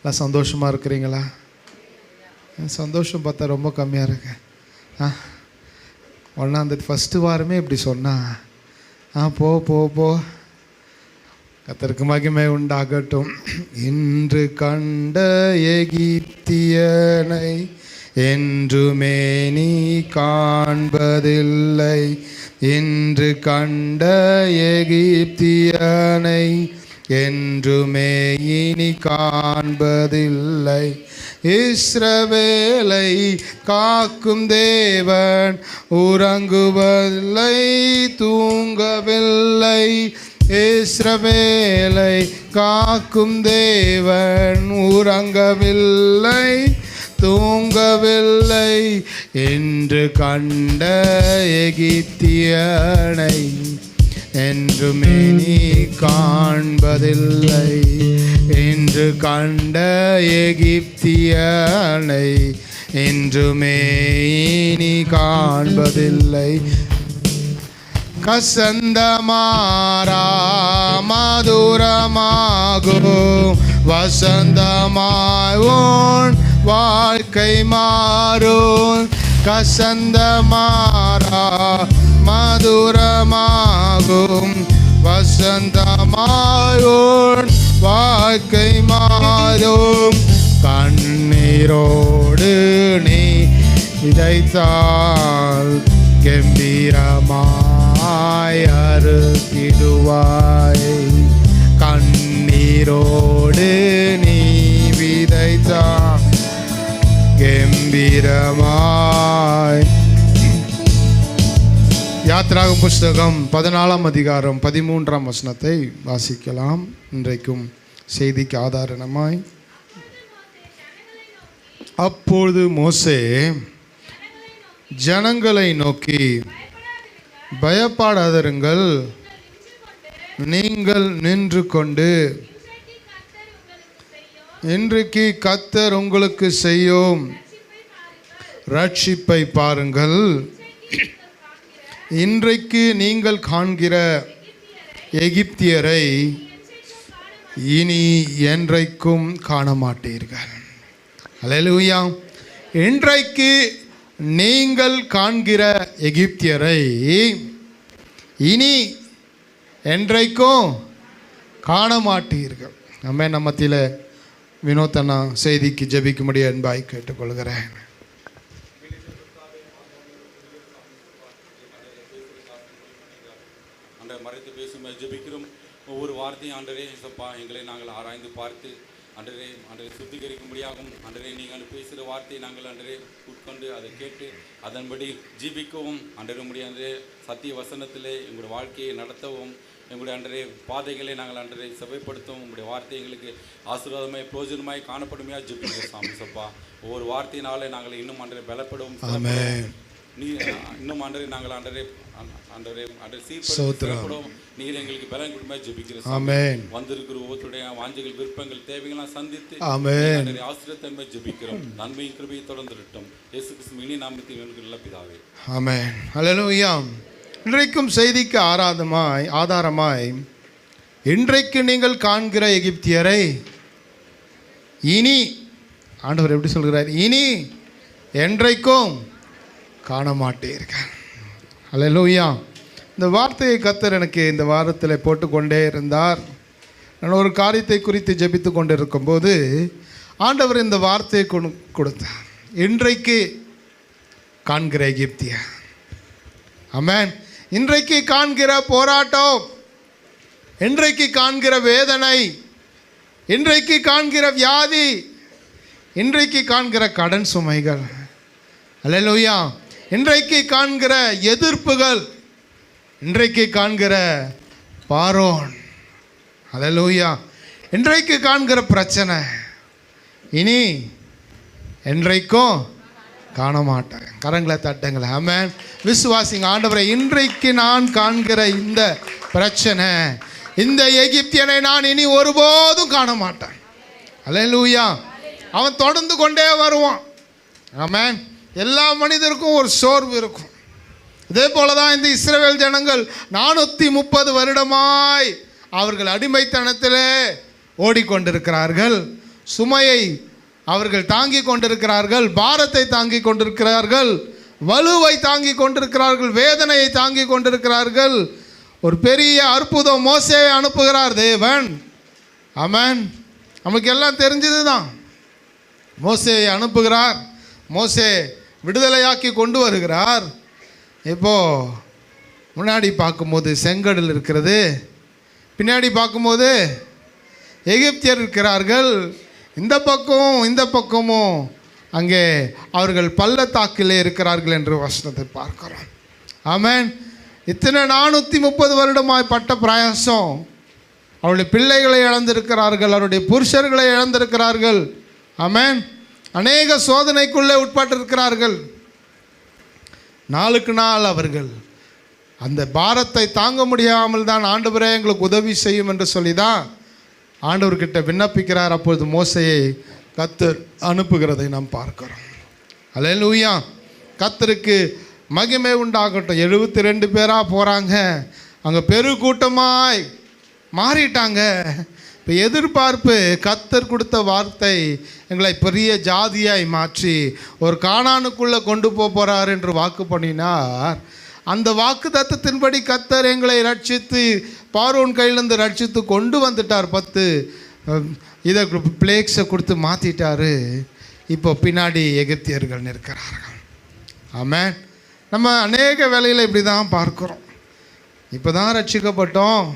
எல்லாம் சந்தோஷமாக இருக்கிறீங்களா? சந்தோஷம் பார்த்தா ரொம்ப கம்மியாக இருக்கு. ஒன்றாந்தேதி ஃபஸ்ட்டு வாரமே இப்படி சொன்னா போ போ போ. கர்த்தருக்கு மகிமை உண்டாகட்டும். இன்று கண்ட எகிப்தியனை என்றுமே நீ காண்பதில்லை. இன்று கண்ட எகிப்தியனை என்றுமே இனி காண்பதில்லை. இஸ்ரவேலை காக்கும் தேவன் உறங்குவதில்லை, தூங்கவில்லை. இஸ்ரவேலை காக்கும் தேவன் உறங்கவில்லை, தூங்கவில்லை. என்று கண்ட எகிப்தியனை என்றுமே நீ காண்பதில்லை. என்று கண்ட எகிப்தியனை என்றுமே நீ காண்பதில்லை. கசந்தமாரா மதுரமாகும் வசந்தமாய் உன் வாழ்க்கை மாறும். கசந்தமாரா மதுரமாகும் வசந்தமாய் உன் வாழ்க்கை மாறும். கண்ணீரோடு நீ விதைத்தால் கம்பீரமாய் அறுத்திடுவாய். கண்ணீரோடு நீ விதைத்தால் கம்பீரமாய். யாத்திராகமம் புஸ்தகம் 14ஆம் அதிகாரம் 13ஆம் வசனத்தை வாசிக்கலாம். இன்றைக்கும் செய்திக்கு ஆதாரமாய். அப்பொழுது மோசே ஜனங்களை நோக்கி, பயப்படாதிருங்கள், நீங்கள் நின்று கொண்டு இன்றைக்கு கர்த்தர் உங்களுக்கு செய்யும் ரட்சிப்பை பாருங்கள். இன்றைக்கு நீங்கள் காண்கிற எகிப்தியரை இனி என்றைக்கும் காண மாட்டீர்கள். அல்லேலூயா. இன்றைக்கு நீங்கள் காண்கிற எகிப்தியரை இனி என்றைக்கும் காண மாட்டீர்கள். நம்ம மத்தியில் வினோத்தனா செய்திக்கு ஜெபிக்கும்படி அன்பாய் கேட்டுக்கொள்கிறேன். மறைத்து பேசும் ஜெபிக்கிறோம். ஒவ்வொரு வார்த்தையும் ஆண்டரே சப்பா எங்களை நாங்கள் ஆராய்ந்து பார்த்து அன்றரே சுத்திகரிக்கும்படியாகும். அன்றரே நீங்கள் பேசுகிற வார்த்தையை நாங்கள் அன்றரே உட்கொண்டு அதை கேட்டு அதன்படி ஜீவிக்கவும் அன்றரே முடியாதே சத்திய வசனத்திலே எங்களுடைய வாழ்க்கையை நடத்தவும் எங்களுடைய அன்றரே பாதைகளை நாங்கள் அன்றரே செவைப்படுத்தவும் உங்களுடைய வார்த்தை எங்களுக்கு ஆசீர்வாதமாய் பிரயோஜனமாய் காணப்படுமையா ஜெபிக்கிறோம் சாமி சப்பா. ஒவ்வொரு வார்த்தையினாலே நாங்கள் இன்னும் அன்றரே பலப்படும் நீ இன்னும் அன்றரே நாங்கள் அன்றரே சீர்படும் நீர் எங்களுக்கு பலன் கொடுமையா ஜெபிக்கிறோம். வந்திருக்கிற ஒவ்வொருடைய வாஞ்சைகள் விருப்பங்கள் தேவைகளாம் சந்தித்து ஆசீர்வாதத்தை ஜெபிக்கிறோம். நன்மையும் கிருபையை தொடர்ந்துட்டோம். இயேசு கிறிஸ்து இனி நாமத்தில் நல்ல பிதாவே ஆமென். அல்லேலூயா. இன்றைக்கும் செய்திக்கு ஆதாரமாய் இன்றைக்கு நீங்கள் காண்கிற எகிப்தியரை இனி ஆண்டவர் எப்படி சொல்கிறார்? இனி என்றைக்கும் காண மாட்டீர்கள். அல்லேலூயா. இந்த வார்த்தையை கர்த்தர் எனக்கு இந்த வாரத்தில் போட்டுக்கொண்டே இருந்தார். நான் ஒரு காரியத்தை குறித்து ஜெபித்து கொண்டு இருக்கும்போது ஆண்டவர் இந்த வார்த்தையை கொடுத்தார். இன்றைக்கு காண்கிற எகிப்தியர். ஆமென். இன்றைக்கு காண்கிற போராட்டம், இன்றைக்கு காண்கிற வேதனை, இன்றைக்கு காண்கிற வியாதி, இன்றைக்கு காண்கிற கடன் சுமைகள், அல்லேலூயா, இன்றைக்கு காண்கிற எதிர்ப்புகள், இன்றைக்கு காண்கிற பாரோன், அல்லேலூயா, இன்றைக்கு காண்கிற பிரச்சனை இனி என்றைக்கும் காண மாட்டேன். கரங்களை தட்டுங்களேன். ஆமென். விசுவாசிங்க. ஆண்டவரை, இன்றைக்கு நான் காண்கிற இந்த பிரச்சனை, இந்த எகிப்தியனை நான் இனி ஒருபோதும் காண மாட்டேன். அல்லேலூயா. அவன் தொடர்ந்து கொண்டே வருவான். ஆமென். எல்லா மனிதருக்கும் ஒரு சோர்வு இருக்கும். இதே போல தான் இந்த இஸ்ரவேல் ஜனங்கள் 430 வருடமாய் அவர்கள் அடிமைத்தனத்திலே ஓடிக்கொண்டிருக்கிறார்கள். சுமையை அவர்கள் தாங்கி கொண்டிருக்கிறார்கள், பாரத்தை தாங்கி கொண்டிருக்கிறார்கள், வலுவை தாங்கி கொண்டிருக்கிறார்கள், வேதனையை தாங்கி கொண்டிருக்கிறார்கள். ஒரு பெரிய அற்புதம், மோசேயை அனுப்புகிறார் தேவன். ஆமென். நமக்கு எல்லாம் தெரிஞ்சது தான். மோசேயை அனுப்புகிறார், மோசே விடுதலையாக்கி கொண்டு வருகிறார். இப்போது முன்னாடி பார்க்கும்போது செங்கடல் இருக்கிறது, பின்னாடி பார்க்கும்போது எகிப்தியர் இருக்கிறார்கள். இந்த பக்கமும் அங்கே அவர்கள் பள்ளத்தாக்கிலே இருக்கிறார்கள் என்று வசனத்தை பார்க்கிறோம். ஆமென். இத்தனை 430 வருடமாய் பட்ட பிரயாசம், அவருடைய பிள்ளைகளை இழந்திருக்கிறார்கள், அவருடைய புருஷர்களை இழந்திருக்கிறார்கள். ஆமென். அநேக சோதனைக்குள்ளே உட்பட்டிருக்கிறார்கள். நாளுக்கு நாள் அவர்கள் அந்த பாரத்தை தாங்க முடியாமல் தான் ஆண்டவரே எங்களுக்கு உதவி செய்யும் என்று சொல்லி தான் ஆண்டவர்கிட்ட விண்ணப்பிக்கிறார். அப்பொழுது மோசேயை கர்த்தர் அனுப்புகிறதை நாம் பார்க்கிறோம். அல்லேலூயா. கர்த்தருக்கு மகிமை உண்டாகட்டும். 72 பேராக போகிறாங்க, அங்கே பெருக்கூட்டமாய் மாறிட்டாங்க. இப்போ எதிர்பார்ப்பு, கர்த்தர் கொடுத்த வார்த்தை எங்களை பெரிய ஜாதியாய் மாற்றி ஒரு கானானுக்குள்ளே கொண்டு போகிறார் என்று வாக்கு பண்ணினார். அந்த வாக்கு தத்தத்தின்படி கர்த்தர் எங்களை ரட்சித்து பார்வோன் கையிலேருந்து ரட்சித்து கொண்டு வந்துட்டார். 10 இதை பிளேக்ஸை கொடுத்து மாற்றிட்டார். இப்போ பின்னாடி எகிப்தியர்கள் நிற்கிறார்கள். ஆமென். நம்ம அநேக வேலையில் இப்படி தான் பார்க்குறோம். இப்போ தான் ரட்சிக்கப்பட்டோம்,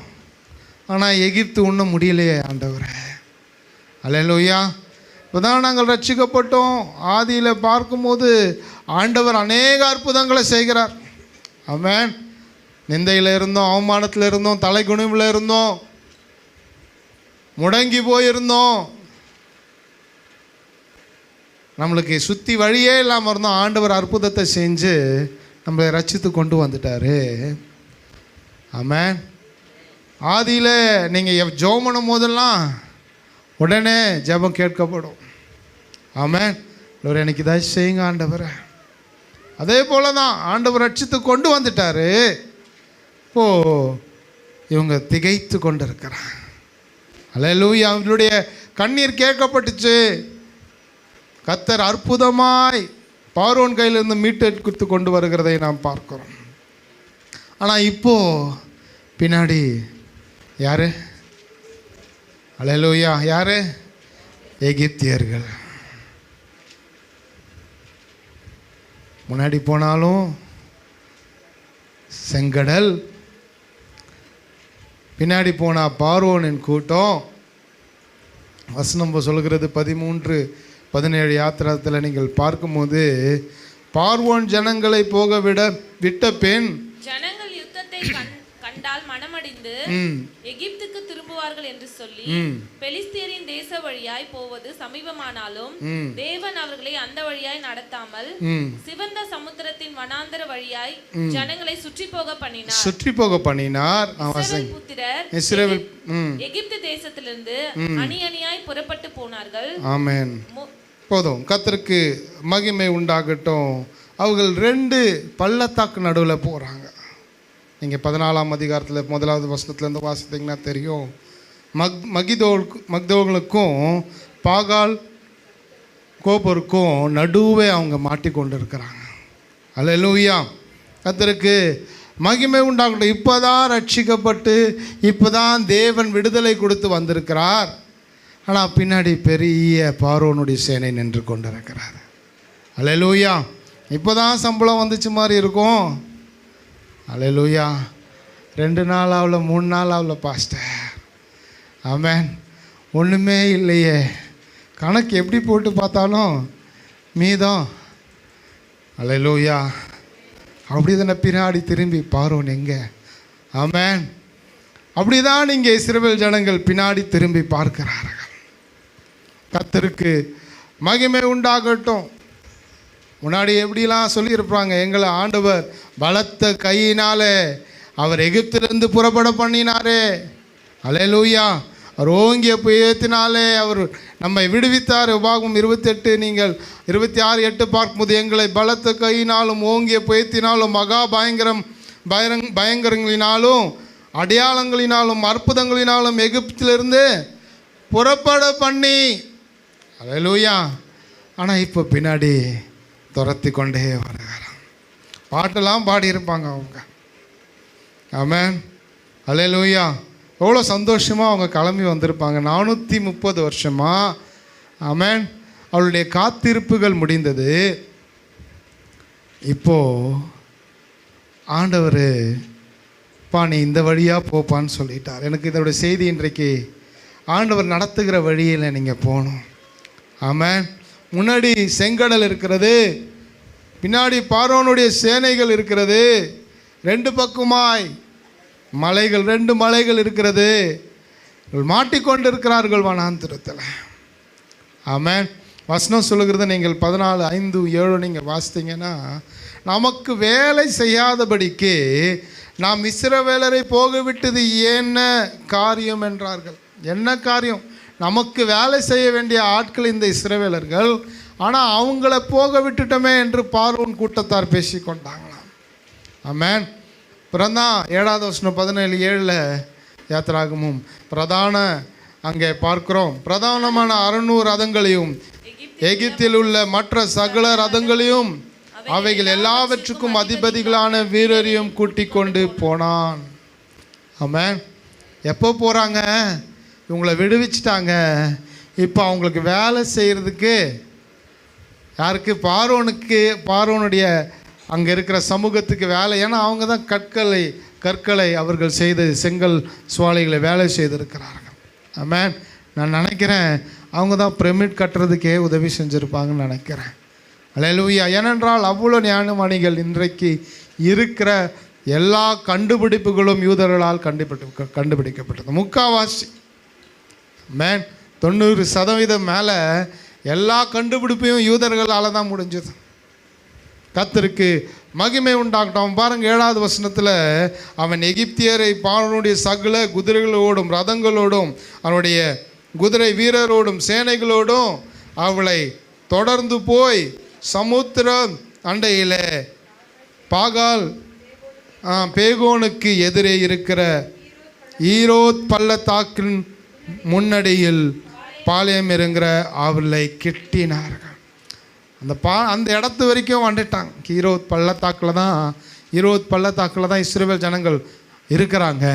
ஆனால் எகிப்து ஒன்றும் முடியலையே ஆண்டவரே. அல்லேலூயா. இப்போ தான் நாங்கள் ரட்சிக்கப்பட்டோம். ஆதியில் பார்க்கும்போது ஆண்டவர் அநேக அற்புதங்களை செய்கிறார். ஆமென். நிந்தையில் இருந்தோம், அவமானத்தில் இருந்தோம், தலைகுனிவில் இருந்தோம், முடங்கி போயிருந்தோம், நம்மளுக்கு சுற்றி வழியே இல்லாமல் இருந்தோம். ஆண்டவர் அற்புதத்தை செஞ்சு நம்மளை ரட்சித்து கொண்டு வந்துட்டார். ஆமென். ஆதியில் நீங்கள் ஜெபம் பண்ணும் போதெல்லாம் உடனே ஜெபம் கேட்கப்படும். ஆமென். ஒரு எனக்கு ஏதாச்சும் செய்யுங்க ஆண்டவரை. அதே போல தான் ஆண்டவர் ரட்சித்து கொண்டு வந்துட்டார். இப்போது இவங்க திகைத்து கொண்டு இருக்கிறாங்க. அல்லேலூயா. அவங்களுடைய கண்ணீர் கேட்கப்பட்டுச்சு. கர்த்தர் அற்புதமாய் பார்வோன் கையிலிருந்து மீட்டெடுத்து கொண்டு வருகிறதை நாம் பார்க்கிறோம். ஆனால் இப்போது பின்னாடி யார்? அல்லேலூயா. யார்? எகிப்தியர்கள். முன்னாடி போனாலும் செங்கடல், பின்னாடி போனால் பார்வோனின் கூட்டம். வசனம் சொல்கிறது 13-17 யாத்திராத்தில் நீங்கள் பார்க்கும்போது, பார்வோன் ஜனங்களை போக விட்ட பின் ஜனங்கள் யுத்தத்தை கண்டால் மனமடிந்து எகிப்துக்கு திரும்புவார்கள் என்று சொல்லி பெலிஸ்தியரின் தேச வழியாய் போவது சமீபமானாலும் தேவன் அவர்களை அந்த வழியாய் நடத்தாமல் சிவந்த சமுத்திரத்தின் வனாந்தர வழியாய் ஜனங்களை சுற்றி போக பண்ணினார். புத்திரர் எகிப்து தேசத்திலிருந்து அணி அணியாய் புறப்பட்டு போனார்கள். ஆமென். போதும். கர்த்தருக்கு மகிமை உண்டாகட்டும். அவர்கள் 2 பள்ளத்தாக்கு நடுவில் போகிறாங்க. நீங்கள் 14ஆம் அதிகாரத்தில் 1வது வசனத்துலேருந்து வாசித்தீங்கன்னா தெரியும். மக்தோலுக்கும் பாகால் கோபருக்கும் நடுவே அவங்க மாட்டிக்கொண்டு இருக்கிறாங்க. அல்லேலூயா. கர்த்தருக்கு மகிமை உண்டாகட்டும். இப்போ தான் ரட்சிக்கப்பட்டு இப்போ தான் தேவன் விடுதலை கொடுத்து வந்திருக்கிறார். ஆனால் பின்னாடி பெரிய பார்வோனுடைய சேனை நின்று கொண்டிருக்கிறார். அல்லேலூயா. இப்போ தான் சம்பளம் வந்துச்சு மாதிரி இருக்கும். அல்லேலூயா. 2 நாள் ஆகல, 3 நாள் ஆகல பாஸ்டர். ஆமென். ஒன்றுமே இல்லையே, கணக்கு எப்படி போட்டு பார்த்தாலும் மீதம். அல்லேலூயா. அப்படி தானே பின்னாடி திரும்பி பார்வோன் எங்கே? ஆமென். அப்படி தான் இங்கே இஸ்ரவேல் ஜனங்கள் பின்னாடி திரும்பி பார்க்கிறார்கள். கர்த்தருக்கு மகிமை உண்டாகட்டும். முன்னாடி எப்படிலாம் சொல்லியிருப்பாங்க, எங்களை ஆண்டவர் பலத்த கையினாலே அவர் எகிப்திலிருந்து புறப்பட பண்ணினாரே. அல்லேலூயா. அவர் ஓங்கிய புயத்தினாலே அவர் நம்மை விடுவித்தார். உபாகமம் 28 நீங்கள் 26:8 பார்க்கும்போது, எங்களை பலத்த கையினாலும் ஓங்கிய புயத்தினாலும் மகா பயங்கரங்களினாலும் அடையாளங்களினாலும் அற்புதங்களினாலும் எகிப்திலிருந்து புறப்பட பண்ணி அல்லேலூயா. ஆனால் இப்போ பின்னாடி துரத்தி கொண்டே வருகிறான். பாட்டெல்லாம் பாடியிருப்பாங்க அவங்க. ஆமென், அல்லேலூயா. எவ்வளோ சந்தோஷமாக அவங்க கிளம்பி வந்திருப்பாங்க 430 வருஷமாக. ஆமென். அவளுடைய காத்திருப்புகள் முடிந்தது. இப்போது ஆண்டவர் நீ இந்த வழியாக போப்பான்னு சொல்லிட்டார். எனக்கு இதோட செய்தி இன்றைக்கு ஆண்டவர் நடத்துகிற வழியில் நீங்கள் போகணும். ஆமென். முன்னாடி செங்கடல் இருக்கிறது, பின்னாடி பார்வோனுடைய சேனைகள் இருக்கிறது, 2 பக்கமாய் மலைகள், 2 மலைகள் இருக்கிறது. மாட்டிக்கொண்டு இருக்கிறார்கள் வனாந்திரத்தில். ஆமென். வசனம் சொல்லுகிறது, நீங்கள் 14:5-7 நீங்கள் வாசித்தீங்கன்னா, நமக்கு வேலை செய்யாதபடிக்கு நாம் இஸ்ரவேலரை போக விட்டது என்ன காரியம் என்றார்கள். என்ன காரியம்? நமக்கு வேலை செய்ய வேண்டிய ஆட்கள் இந்த இஸ்ரவேலர்கள், ஆனால் அவங்கள போக விட்டுட்டோமே என்று பார்வோன் கூட்டத்தார் பேசி கொண்டாங்களாம். ஆமென். பிறந்தான் 7வது வசனம் 17:7 யாத்திராகமும் பிரதான அங்கே பார்க்கிறோம். பிரதானமான 600 ரதங்களையும் எகிப்தில் உள்ள மற்ற சகல ரதங்களையும் அவைகள் எல்லாவற்றுக்கும் அதிபதிகளான வீரரையும் கூட்டிக் கொண்டு போனான். ஆமென். எப்போ போகிறாங்க? இவங்களை விடுவிச்சிட்டாங்க. இப்போ அவங்களுக்கு வேலை செய்கிறதுக்கு யாருக்கு? பார்வோனுடைய அங்கே இருக்கிற சமூகத்துக்கு வேலை. ஏன்னா அவங்க தான் கற்களை அவர்கள் செய்து செங்கல் சுவாலைகளை வேலை செய்திருக்கிறார்கள். ஆமென். நான் நினைக்கிறேன் அவங்க தான் பிரமிட் கட்டுறதுக்கே உதவி செஞ்சுருப்பாங்கன்னு நினைக்கிறேன். அல்லேலூயா. ஏனென்றால் அவ்வளோ ஞானவாணிகள் இன்றைக்கு இருக்கிற எல்லா கண்டுபிடிப்புகளும் யூதர்களால் கண்டுபிடிக்கப்பட்டது. முக்காவாசி மேன் 90% மேலே எல்லா கண்டுபிடிப்பையும் யூதர்களால் தான் முடிஞ்சது. கர்த்தருக்கு மகிமை உண்டாகட்டும். பாருங்கள் 7வது வசனத்தில், அவன் எகிப்தியரை பார்வோனுடைய சகல குதிரைகளோடும் ரதங்களோடும் அவனுடைய குதிரை வீரரோடும் சேனைகளோடும் அவளை தொடர்ந்து போய் சமுத்திரம் அண்டையில் பாகால் பேகோனுக்கு எதிரே இருக்கிற ஈரோத் பள்ளத்தாக்கின் முன்னடியில் பாளையம் இறங்குற அவளை கெட்டினார்கள். அந்த இடத்து வரைக்கும் வந்துட்டாங்க. ஈரோத் பள்ளத்தாக்கில் தான் இஸ்ரவேல் ஜனங்கள் இருக்கிறாங்க.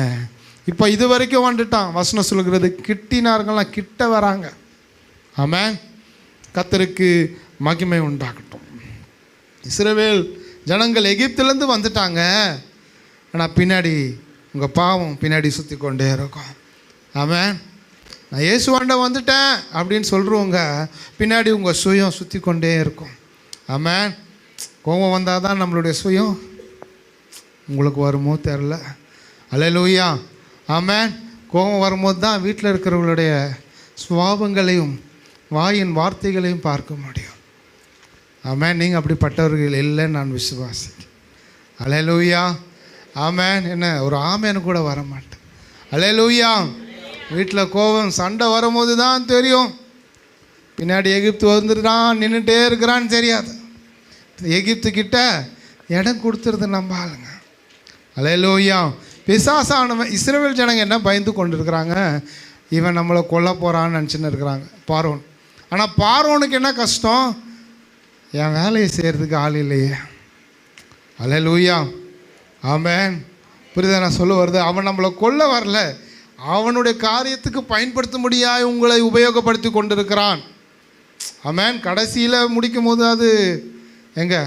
இப்போ இது வரைக்கும் வந்துட்டான். வசனம் சொல்கிறது, கிட்டினார்கள்லாம் கிட்ட வராங்க. ஆமென். கர்த்தருக்கு மகிமை உண்டாகட்டும். இஸ்ரவேல் ஜனங்கள் எகிப்திலேருந்து வந்துட்டாங்க. ஆனால் பின்னாடி உங்கள் பாவம் பின்னாடி சுற்றி கொண்டே இருக்கும். ஆமென். நான் இயேசுவாண்ட வந்துட்டேன் அப்படின்னு சொல்கிறவங்க பின்னாடி உங்கள் சுயம் சுற்றி கொண்டே இருக்கும். ஆமென். கோபம் வந்தால் தான் நம்மளுடைய சுயம் உங்களுக்கு வருமோ தெரில. அல்லேலூயா. ஆமென். கோபம் வரும்போது தான் வீட்டில் இருக்கிறவங்களுடைய சுபாவங்களையும் வாயின் வார்த்தைகளையும் பார்க்க முடியும். ஆமென். நீங்கள் அப்படிப்பட்டவர்கள் இல்லைன்னு நான் விசுவாசிக்கிறேன். அல்லேலூயா. ஆமென். என்ன ஒரு ஆமேன்னு கூட வர மாட்டேன். அல்லேலூயா. வீட்டில் கோபம் சண்டை வரும்போது தான் தெரியும். பின்னாடி எகிப்து வந்துட்டான் நின்றுட்டே இருக்கிறான்னு தெரியாது. எகிப்துக்கிட்ட இடம் கொடுத்துருது நம்ம ஆளுங்க. அல்லேலூயா. பிசாசானவன் இஸ்ரவேல் ஜனங்க என்ன பயந்து கொண்டு இருக்கிறாங்க? இவன் நம்மளை கொல்ல போகிறான்னு நினச்சின்னு இருக்கிறாங்க பார்வோன். ஆனால் பார்வோனுக்கு என்ன கஷ்டம்? என் வேலையை செய்கிறதுக்கு ஆள் இல்லையே. அல்லேலூயா. ஆமென். புரியுதா நான் சொல்ல வருது? அவன் நம்மளை கொல்ல வரல, அவனுடைய காரியத்துக்கு பயன்படுத்த முடியாது உங்களை உபயோகப்படுத்தி கொண்டிருக்கிறான். ஆமென். கடைசியில் முடிக்கும் போது அது எங்கே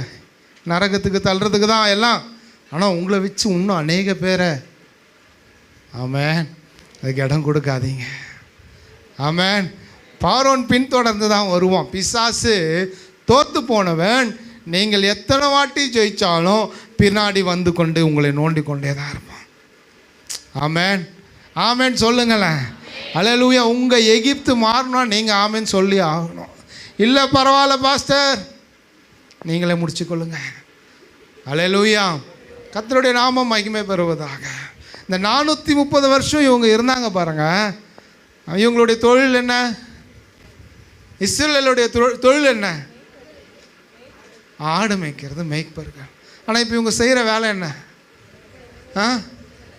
நரகத்துக்கு தள்ளுறதுக்கு தான் எல்லாம். ஆனால் உங்களை வச்சு இன்னும் அநேக பேரை ஆமென் அதுக்கு இடம் கொடுக்காதீங்க. ஆமென். பார்வோன் பின்தொடர்ந்து தான் வருவான். பிசாசு தோற்று போனவன் நீங்கள் எத்தனை வாட்டி ஜெயித்தாலும் பின்னாடி வந்து கொண்டு உங்களை நோண்டி கொண்டே தான் இருப்பான். ஆமென். ஆமென் சொல்லுங்களேன். அல்லேலூயா. உங்கள் எகிப்து மாறணும்னா நீங்கள் ஆமென் சொல்லி ஆகணும். இல்லை பரவாயில்ல பாஸ்டர் நீங்களே முடிச்சுக்கொள்ளுங்க. அல்லேலூயா. கர்த்தருடைய நாமம் மகிமை பெறுவதாக. இந்த 430 வருஷம் இவங்க இருந்தாங்க பாருங்க. இவங்களுடைய தொழில் என்ன? இஸ்ரவேலுடைய தொழில் என்ன? ஆடு மேய்க்கிறது, மேய்ப்பர்கள். ஆனால் இப்போ இவங்க செய்கிற வேலை என்ன?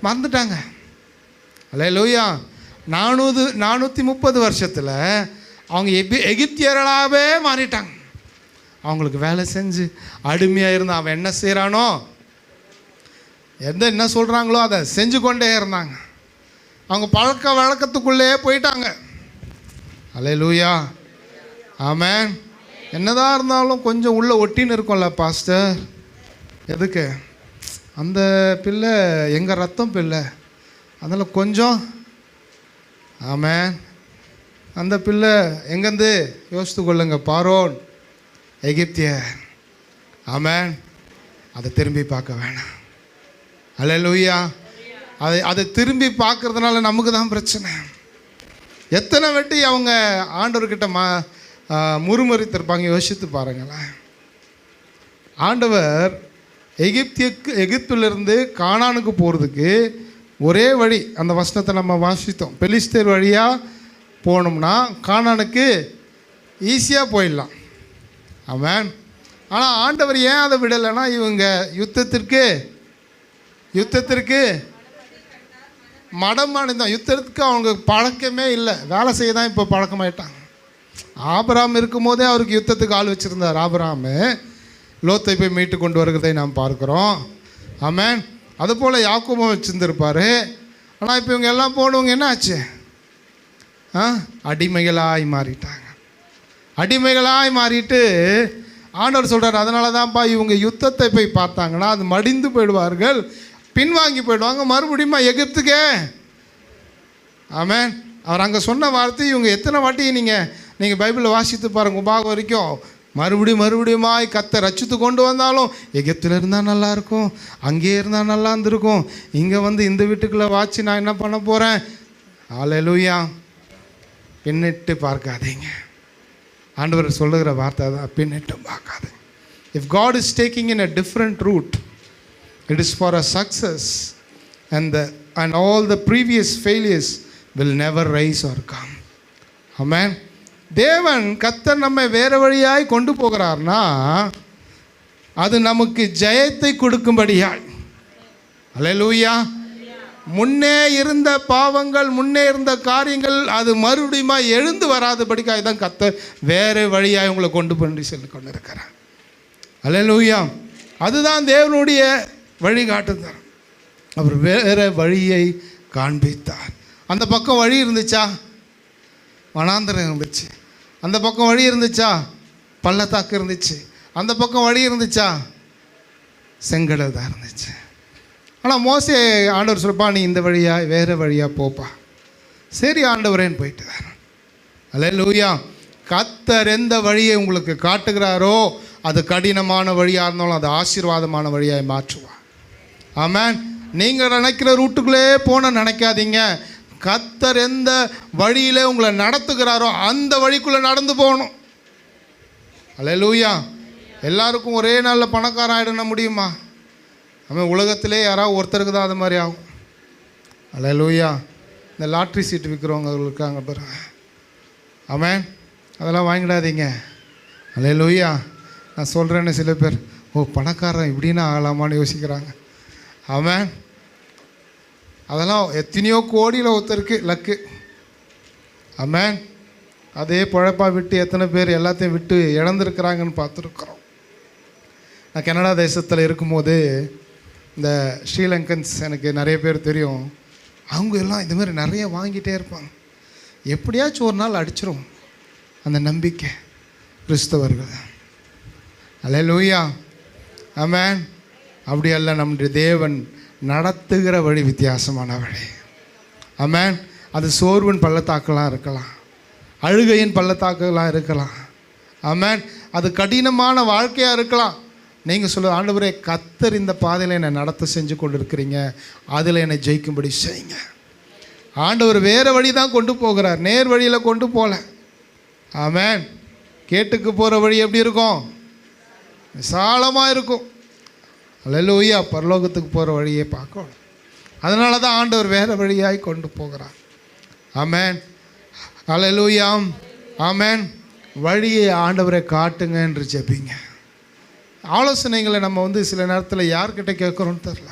மறந்துட்டாங்க. அல்லேலூயா. 430 வருஷத்தில் அவங்க எகிப்தியர்களாகவே மாறிட்டாங்க. அவங்களுக்கு வேலை செஞ்சு அடிமையாக இருந்தால் அவன் என்ன செய்கிறானோ என்ன சொல்கிறாங்களோ அதை செஞ்சு கொண்டே இருந்தாங்க. அவங்க பழக்க வழக்கத்துக்குள்ளே போயிட்டாங்க. அல்லேலூயா, ஆமென். என்னதான் இருந்தாலும் கொஞ்சம் உள்ள ஒட்டின்னு இருக்கும்ல பாஸ்டர். எதுக்கு? அந்த பிள்ளை எங்கள் ரத்தம் பிள்ளை, அதனால் கொஞ்சம். ஆமென். அந்த பிள்ளை எங்கேருந்து யோசித்து கொள்ளுங்க, பார்வோன், எகிப்தியர். ஆமென். அதை திரும்பி பார்க்க வேணாம். அல்லேலூயா. அதை திரும்பி பார்க்கறதுனால நமக்கு தான் பிரச்சனை. எத்தனை வெட்டி அவங்க ஆண்டவர்கிட்ட முறுமுறுத்திருப்பாங்க, யோசித்து பாருங்களேன். ஆண்டவர் எகிப்திலிருந்து கானானுக்கு போகிறதுக்கு ஒரே வழி, அந்த வசனத்தை நம்ம வாசித்தோம். பெலிஸ்தர் வழியாக போனோம்னா கானானுக்கு ஈஸியாக போயிடலாம். ஆமென். ஆனால் ஆண்டவர் ஏன் அதை விடலைன்னா, இவங்க யுத்தத்திற்கு மடமானதான். யுத்தத்துக்கு அவங்க பழக்கமே இல்லை, வேலை செய்ய தான் இப்போ பழக்கமாயிட்டாங்க. ஆபிரகாம் இருக்கும் போதே அவருக்கு யுத்தத்துக்கு ஆள் வச்சுருந்தார். ஆபிரகாம் லோத்தை போய் மீட்டு கொண்டு வருகிறதை நாம் பார்க்குறோம். ஆமென். அதுபோல் யாக்கோபும் வச்சுருந்துருப்பார். ஆனால் இப்போ இவங்க எல்லாம் போனவங்க என்ன ஆச்சு? அடிமைகளாய் மாறிட்டாங்க. அடிமைகளாய் மாறிட்டு ஆண்டவர் சொல்கிறார், அதனால தான்ப்பா இவங்க யுத்தத்தை போய் பார்த்தாங்கன்னா அது மடிந்து போயிடுவார்கள், பின்வாங்கி போயிடுவாங்க, மறுபடியும் எகிப்துக்கே. ஆமென். அவர் அங்கே சொன்ன வார்த்தை இவங்க எத்தனை வாட்டி நீங்கள் பைபிளில் வாசித்து பாருங்கள், உபாகம் வரைக்கும். மறுபடியுமாய் கர்த்தர் ரட்சித்து கொண்டு வந்தாலும் எகிப்தில் இருந்தால் நல்லாயிருக்கும், அங்கேயே இருந்தால் நல்லா இருந்திருக்கும், இங்கே வந்து இந்த வீட்டுக்குள்ளே வாட்சி நான் என்ன பண்ண போகிறேன்? அல்லேலூயா. பின்னிட்டு பார்க்காதீங்க. ஆண்டவர் சொல்லுகிற வார்த்தை தான், பின்னிட்டும் பார்க்காது. If God is taking in a different route, it is for a success, and all the previous failures will never rise or come. Amen. தேவன் கர்த்தர் நம்மை வேறு வழியாய் கொண்டு போகிறார்னா அது நமக்கு ஜெயத்தை கொடுக்கும்படியாய். அல்லேலூயா. முன்னே இருந்த பாவங்கள், முன்னே இருந்த காரியங்கள் அது மறுபடியும் எழுந்து வராதபடிக்காய் தான் கர்த்தர் வேறு வழியாய் உங்களை கொண்டு பண்ணி சொல்லி கொண்டு இருக்கிறார். அல்லேலூயா. அதுதான் தேவனுடைய வழிகாட்டுதார். அவர் வேறு வழியை காண்பித்தார். அந்த பக்கம் வழி இருந்துச்சா? வனாந்தரம் இருந்துச்சு. அந்த பக்கம் வழி இருந்துச்சா? பள்ளத்தாக்கு இருந்துச்சு. அந்த பக்கம் வழி இருந்துச்சா? செங்கடல் தான் இருந்துச்சு. ஆனால் மோசே ஆண்டவர் சொல்ப்பா, நீ இந்த வழியாக வேறு வழியாக போப்பா. சரி ஆண்டவரேன்னு போயிட்டு. அல்லேலூயா. கர்த்தர் எந்த வழியை உங்களுக்கு காட்டுகிறாரோ அது கடினமான வழியாக இருந்தாலும் அது ஆசீர்வாதமான வழியாக மாற்றுவார். ஆமென். நீங்கள் நினைக்கிற ரூட்டுக்குள்ளே போன நினைக்காதீங்க. கர்த்தர் எந்த வழியிலே உங்களை நடத்துகிறாரோ அந்த வழிக்குள்ளே நடந்து போகணும். அல்லேலூயா. எல்லாருக்கும் ஒரே நாளில் பணக்காரன் ஆகிட முடியுமா? அவன் உலகத்திலே யாராவது ஒருத்தருக்கு தான் அது மாதிரி ஆகும். அல்லேலூயா. இந்த லாட்ரி சீட்டு விற்கிறவங்க இருக்காங்க பாருங்க. ஆமென். அதெல்லாம் வாங்கிடாதீங்க. அல்லேலூயா. நான் சொல்கிறேன்னு சில பேர், ஓ பணக்காரன் இப்படின்னா ஆகலாமான்னு யோசிக்கிறாங்க. ஆமென். அதெல்லாம் எத்தனையோ கோடியில் ஒருத்தருக்கு லக்கு. ஆமென். அதே பழப்பா விட்டு எத்தனை பேர் எல்லாத்தையும் விட்டு இழந்திருக்கிறாங்கன்னு பார்த்துருக்குறோம். நான் கனடா தேசத்தில் இருக்கும்போது இந்த ஸ்ரீலங்கன்ஸ் எனக்கு நிறைய பேர் தெரியும். அவங்க எல்லாம் இதுமாதிரி நிறைய வாங்கிட்டே இருப்பாங்க. எப்படியாச்சும் ஒரு நாள் அடிச்சிரும் அந்த நம்பிக்கை கிறிஸ்தவர்கள். அல்லேலூயா. ஆமென். அப்படி அல்ல, நம்முடைய தேவன் நடத்துகிற வழி வித்தியாசமான வழி. ஆமென். அது சோர்வின் பள்ளத்தாக்கெல்லாம் இருக்கலாம், அழுகையின் பள்ளத்தாக்கெல்லாம் இருக்கலாம். ஆமென். அது கடினமான வாழ்க்கையாக இருக்கலாம். நீங்கள் சொல்ல, ஆண்டவரே கர்த்தர் இந்த பாதையில் என்னை நடத்த செஞ்சு கொண்டு இருக்கிறீங்க, அதில் என்னை ஜெயிக்கும்படி செய்யுங்க. ஆண்டவர் வேறு வழி தான் கொண்டு போகிறார், நேர் வழியில் கொண்டு போகல. ஆமென். கேட்டுக்கு போகிற வழி எப்படி இருக்கும்? விசாலமாக இருக்கும். அல்லேலூயா. பரலோகத்துக்கு போகிற வழியை பார்க்கணும். அதனால தான் ஆண்டவர் வேறு வழியாய் கொண்டு போகிறார். ஆமென். அல்லேலூயா. ஆமென். வழியை ஆண்டவரை காட்டுங்க என்று ஜெபிங்க. ஆலோசனைகளை நம்ம சில நேரத்தில் யார்கிட்ட கேட்குறோன்னு தெரில,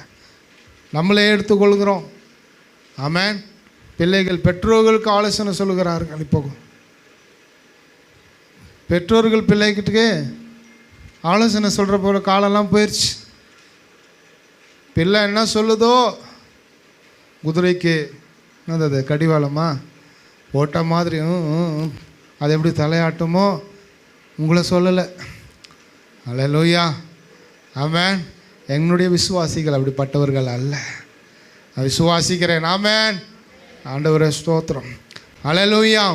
நம்மளே எடுத்துக்கொள்கிறோம். ஆமென். பிள்ளைகள் பெற்றோர்களுக்கு ஆலோசனை சொல்லுகிறார்கள். இப்போ பெற்றோர்கள் பிள்ளைகிட்டே ஆலோசனை சொல்கிற போல காலம்லாம் போயிடுச்சு. பிள்ளை என்ன சொல்லுதோ, குதிரைக்கு என்னது கடிவாளமா போட்ட மாதிரி அது எப்படி தலையாட்டுமோ உங்களை சொல்லலை. அல்லேலூயா, ஆமென். எங்களுடைய விசுவாசிகள் அப்படிப்பட்டவர்கள் அல்ல. நான் விசுவாசிக்கிறேன். ஆமென். ஆண்டவரே ஸ்தோத்திரம். அல்லேலூயா.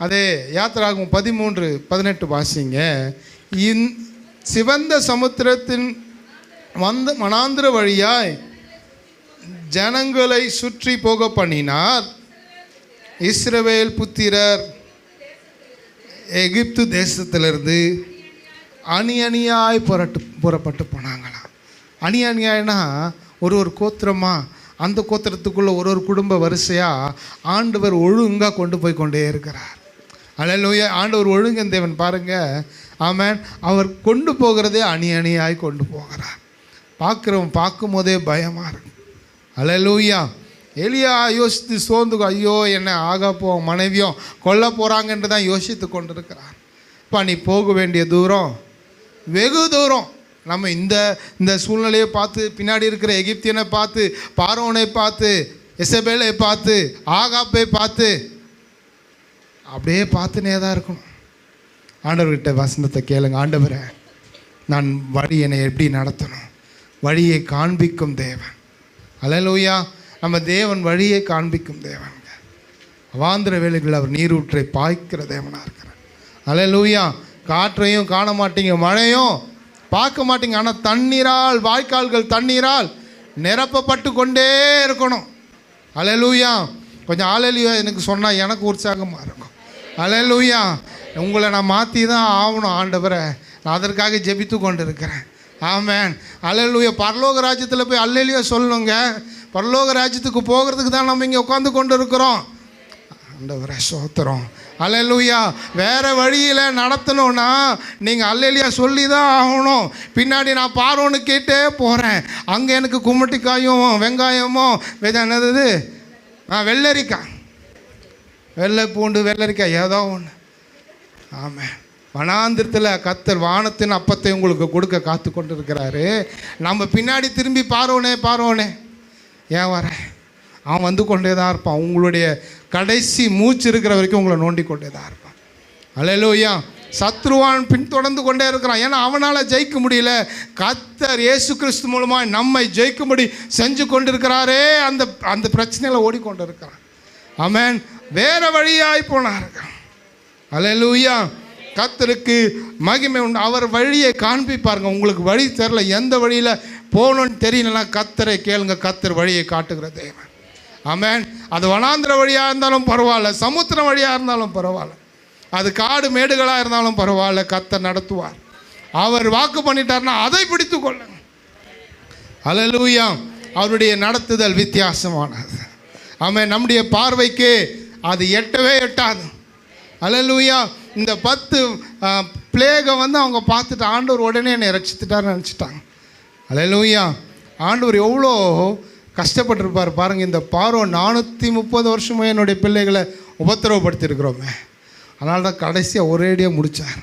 அதே யாத்திராகமம் 13:18 வாசிங்க. சிவந்த சமுத்திரத்தின் வனாந்திர வழியாய் ஜனங்களை சுற்றி போக பண்ணினார். இஸ்ரவேல் புத்திரர் எகிப்து தேசத்திலிருந்து அணி அணியாய் புறப்பட்டு போனாங்களாம். அணி அணியாய்னா ஒரு கோத்திரமாக, அந்த கோத்திரத்துக்குள்ளே ஒரு குடும்ப வரிசையாக ஆண்டவர் ஒழுங்காக கொண்டு போய் கொண்டே இருக்கிறார். அல்லேலூயா. ஆண்டவர் ஒழுங்கன் தேவன் பாருங்க. ஆமென். அவர் கொண்டு போகிறதே அணி அணியாய் கொண்டு போகிறார். பார்க்கும் போதே பயமாக இருக்கு. அல்லேலூயா. எலியா யோசித்து சோர்ந்து, ஐயோ என்ன ஆக மனைவியும் கொல்ல போகிறாங்கன்று தான் யோசித்து கொண்டு இருக்கிறார். இப்போ நீ போக வேண்டிய தூரம் வெகு தூரம். நம்ம இந்த சூழ்நிலையை பார்த்து, பின்னாடி இருக்கிற எகிப்தியனை பார்த்து, பார்வோனை பார்த்து, எசபேலை பார்த்து, ஆகாப்பை பார்த்து அப்படியே பார்த்துனே தான் இருக்கணும். ஆண்டவர்கிட்ட வசனத்தை கேளுங்க. ஆண்டவரை, நான் வழி என்னை எப்படி நடத்தணும்? வழியை காண்பிக்கும் தேவன். அல்லேலூயா. நம்ம தேவன் வழியை காண்பிக்கும் தேவனுங்க. அவாந்திர வேளைகளில் அவர் நீரூற்றை பாய்க்கிற தேவனாக இருக்கிறார். அல்லேலூயா. காற்றையும் காண மாட்டீங்க, மழையும் பார்க்க மாட்டீங்க, ஆனால் தண்ணீரால், வாய்க்கால்கள் தண்ணீரால் நிரப்பப்பட்டு கொண்டே இருக்கணும். அல்லேலூயா. கொஞ்சம் அல்லேலூயா எனக்கு சொன்னால் எனக்கு உற்சாகமாக இருக்கும். அல்லேலூயா. உங்களை நான் மாற்றி தான் ஆகணும் ஆண்டவரை. நான் அதற்காக ஜெபித்து கொண்டு இருக்கிறேன். ஆமென். அல்லேலூயா. பரலோக ராஜ்யத்தில் போய் அல்லேலூயா சொல்லணுங்க. பரலோக ராஜ்யத்துக்கு போகிறதுக்கு தான் நம்ம இங்கே உட்காந்து கொண்டு இருக்கிறோம். ஆண்டவரை ஸ்தோத்திரம். அல்லேலூயா. வேறு வழியில் நடத்தணும்னா நீங்கள் அல்லேலூயா சொல்லி தான் ஆகணும். பின்னாடி நான் பார்வோன்னு கேட்டே போகிறேன், அங்கே எனக்கு கும்மட்டிக்காயும் வெங்காயமோ என்னது வெள்ளரிக்காய், வெள்ளை பூண்டு வெள்ளரிக்காய் ஏதோ ஒன்று. ஆமாம். வனாந்திரத்தில் கர்த்தர் வானத்தின் அப்பத்தை உங்களுக்கு கொடுக்க காத்து கொண்டு இருக்கிறாரு. நம்ம பின்னாடி திரும்பி பார்வோனே ஏன் வர, அவன் வந்து கொண்டே தான் இருப்பான். உங்களுடைய கடைசி மூச்சு இருக்கிற வரைக்கும் உங்களை நோண்டி கொண்டே தான் இருப்பான். அல்லேலூயா. சத்ருவான் பின்தொடர்ந்து கொண்டே இருக்கிறான். ஏன்னா அவனால் ஜெயிக்க முடியல. கர்த்தர் இயேசு கிறிஸ்து மூலமாக நம்மை ஜெயிக்கும்படி செஞ்சு கொண்டிருக்கிறாரே. அந்த பிரச்சனையில் ஓடிக்கொண்டு இருக்கிறான். ஆமென். வேறு வழியாய் போனார்கள். அல்லேலூயா. கர்த்தருக்கு மகிமை உண்டு. அவர் வழியை காண்பிப்பாருங்க. உங்களுக்கு வழி தெரியல, எந்த வழியில் போகணுன்னு தெரியலன்னா கர்த்தரை கேளுங்க. கர்த்தர் வழியை காட்டுகிற தேவன். ஆமென். அது வனாந்திர வழியாக இருந்தாலும் பரவாயில்ல, சமுத்திரம் வழியாக இருந்தாலும் பரவாயில்ல, அது காடு மேடுகளாக இருந்தாலும் பரவாயில்ல, கர்த்தர் நடத்துவார். அவர் வாக்கு பண்ணிட்டார்னா அதை பிடித்து கொள்ளுங்க. அல்லேலூயா. அவருடைய நடத்துதல் வித்தியாசமானது. ஆமென். நம்முடைய பார்வைக்கு அது எட்டவே எட்டாது. அல்லேலூயா. இந்த 10 பிளேகை அவங்க பார்த்துட்டு ஆண்டவர் உடனே என்னை ரட்சித்துட்டார்னு நினச்சிட்டாங்க. அல்லேலூயா. ஆண்டவர் எவ்வளோ கஷ்டப்பட்டிருப்பார் பாருங்கள். இந்த பார்வை 430 வருஷமே என்னுடைய பிள்ளைகளை உபத்திரவப்படுத்தியிருக்கிறோமே. அதனால தான் கடைசியாக ஒரேடியாக முடித்தார்.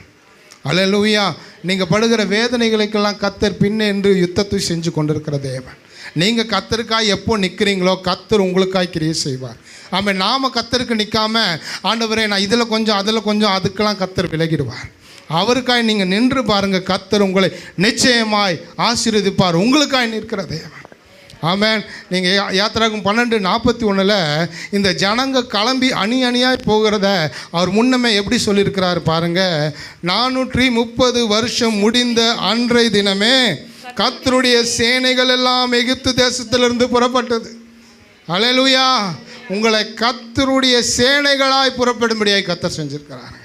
அல்லேலூயா. நீங்கள் படுகிற வேதனைகளுக்கெல்லாம் கர்த்தர் பின்னே என்று யுத்தத்தை செஞ்சு கொண்டிருக்கிற தேவன். நீங்கள் கர்த்தருக்காய் எப்போ நிற்கிறீங்களோ கர்த்தர் உங்களுக்காய் கிரியை செய்வார். ஆமாம். நாம் கர்த்தருக்கு நிற்காம ஆண்டவரே நான் இதில் கொஞ்சம் அதில் கொஞ்சம், அதுக்கெல்லாம் கர்த்தர் விலகிடுவார். அவருக்காய் நீங்கள் நின்று பாருங்கள், கர்த்தர் உங்களை நிச்சயமாய் ஆசீர்வதிப்பார். உங்களுக்காய் நிற்கிற தேவன். ஆமென். நீங்கள் யாத்திராகமம் 12:41 இந்த ஜனங்க கிளம்பி அணி அணியாய் போகிறத அவர் முன்னமே எப்படி சொல்லியிருக்கிறார் பாருங்கள். 430 வருஷம் முடிந்த அன்றைய தினமே கர்த்தருடைய சேனைகள் எல்லாம் எகிப்து தேசத்திலிருந்து புறப்பட்டது. அல்லேலூயா. உங்களை கர்த்தருடைய சேனைகளாய் புறப்படும்படியாய் கர்த்தர் செஞ்சிருக்கிறார்.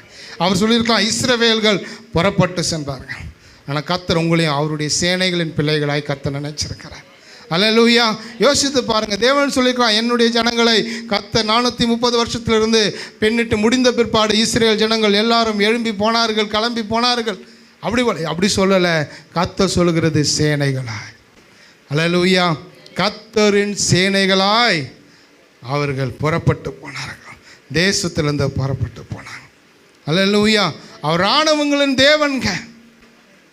அவர் சொல்லியிருக்கலாம் இஸ்ரவேல்கள் புறப்பட்டு சென்றார்கள். ஆனால் கர்த்தர் உங்களையும் அவருடைய சேனைகளின் பிள்ளைகளாய் கர்த்தர் நினைச்சிருக்கிறார். அல்லேலூயா. யோசித்து பாருங்கள். தேவன் சொல்லியிருக்கலாம் என்னுடைய ஜனங்களை கர்த்தர் 430 வருஷத்திலிருந்து பெண்ணிட்டு முடிந்த பிற்பாடு இஸ்ரேல் ஜனங்கள் எல்லாரும் எழும்பி போனார்கள், கிளம்பி போனார்கள். அப்படி சொல்லலை. கர்த்தர் சொல்லுகிறது சேனைகளாய். அல்லேலூயா. கர்த்தரின் சேனைகளாய் அவர்கள் புறப்பட்டு போனார்கள். தேசத்திலிருந்து புறப்பட்டு போனாங்க. அல்லேலூயா. அவர் இராணுவங்களின் தேவன்க.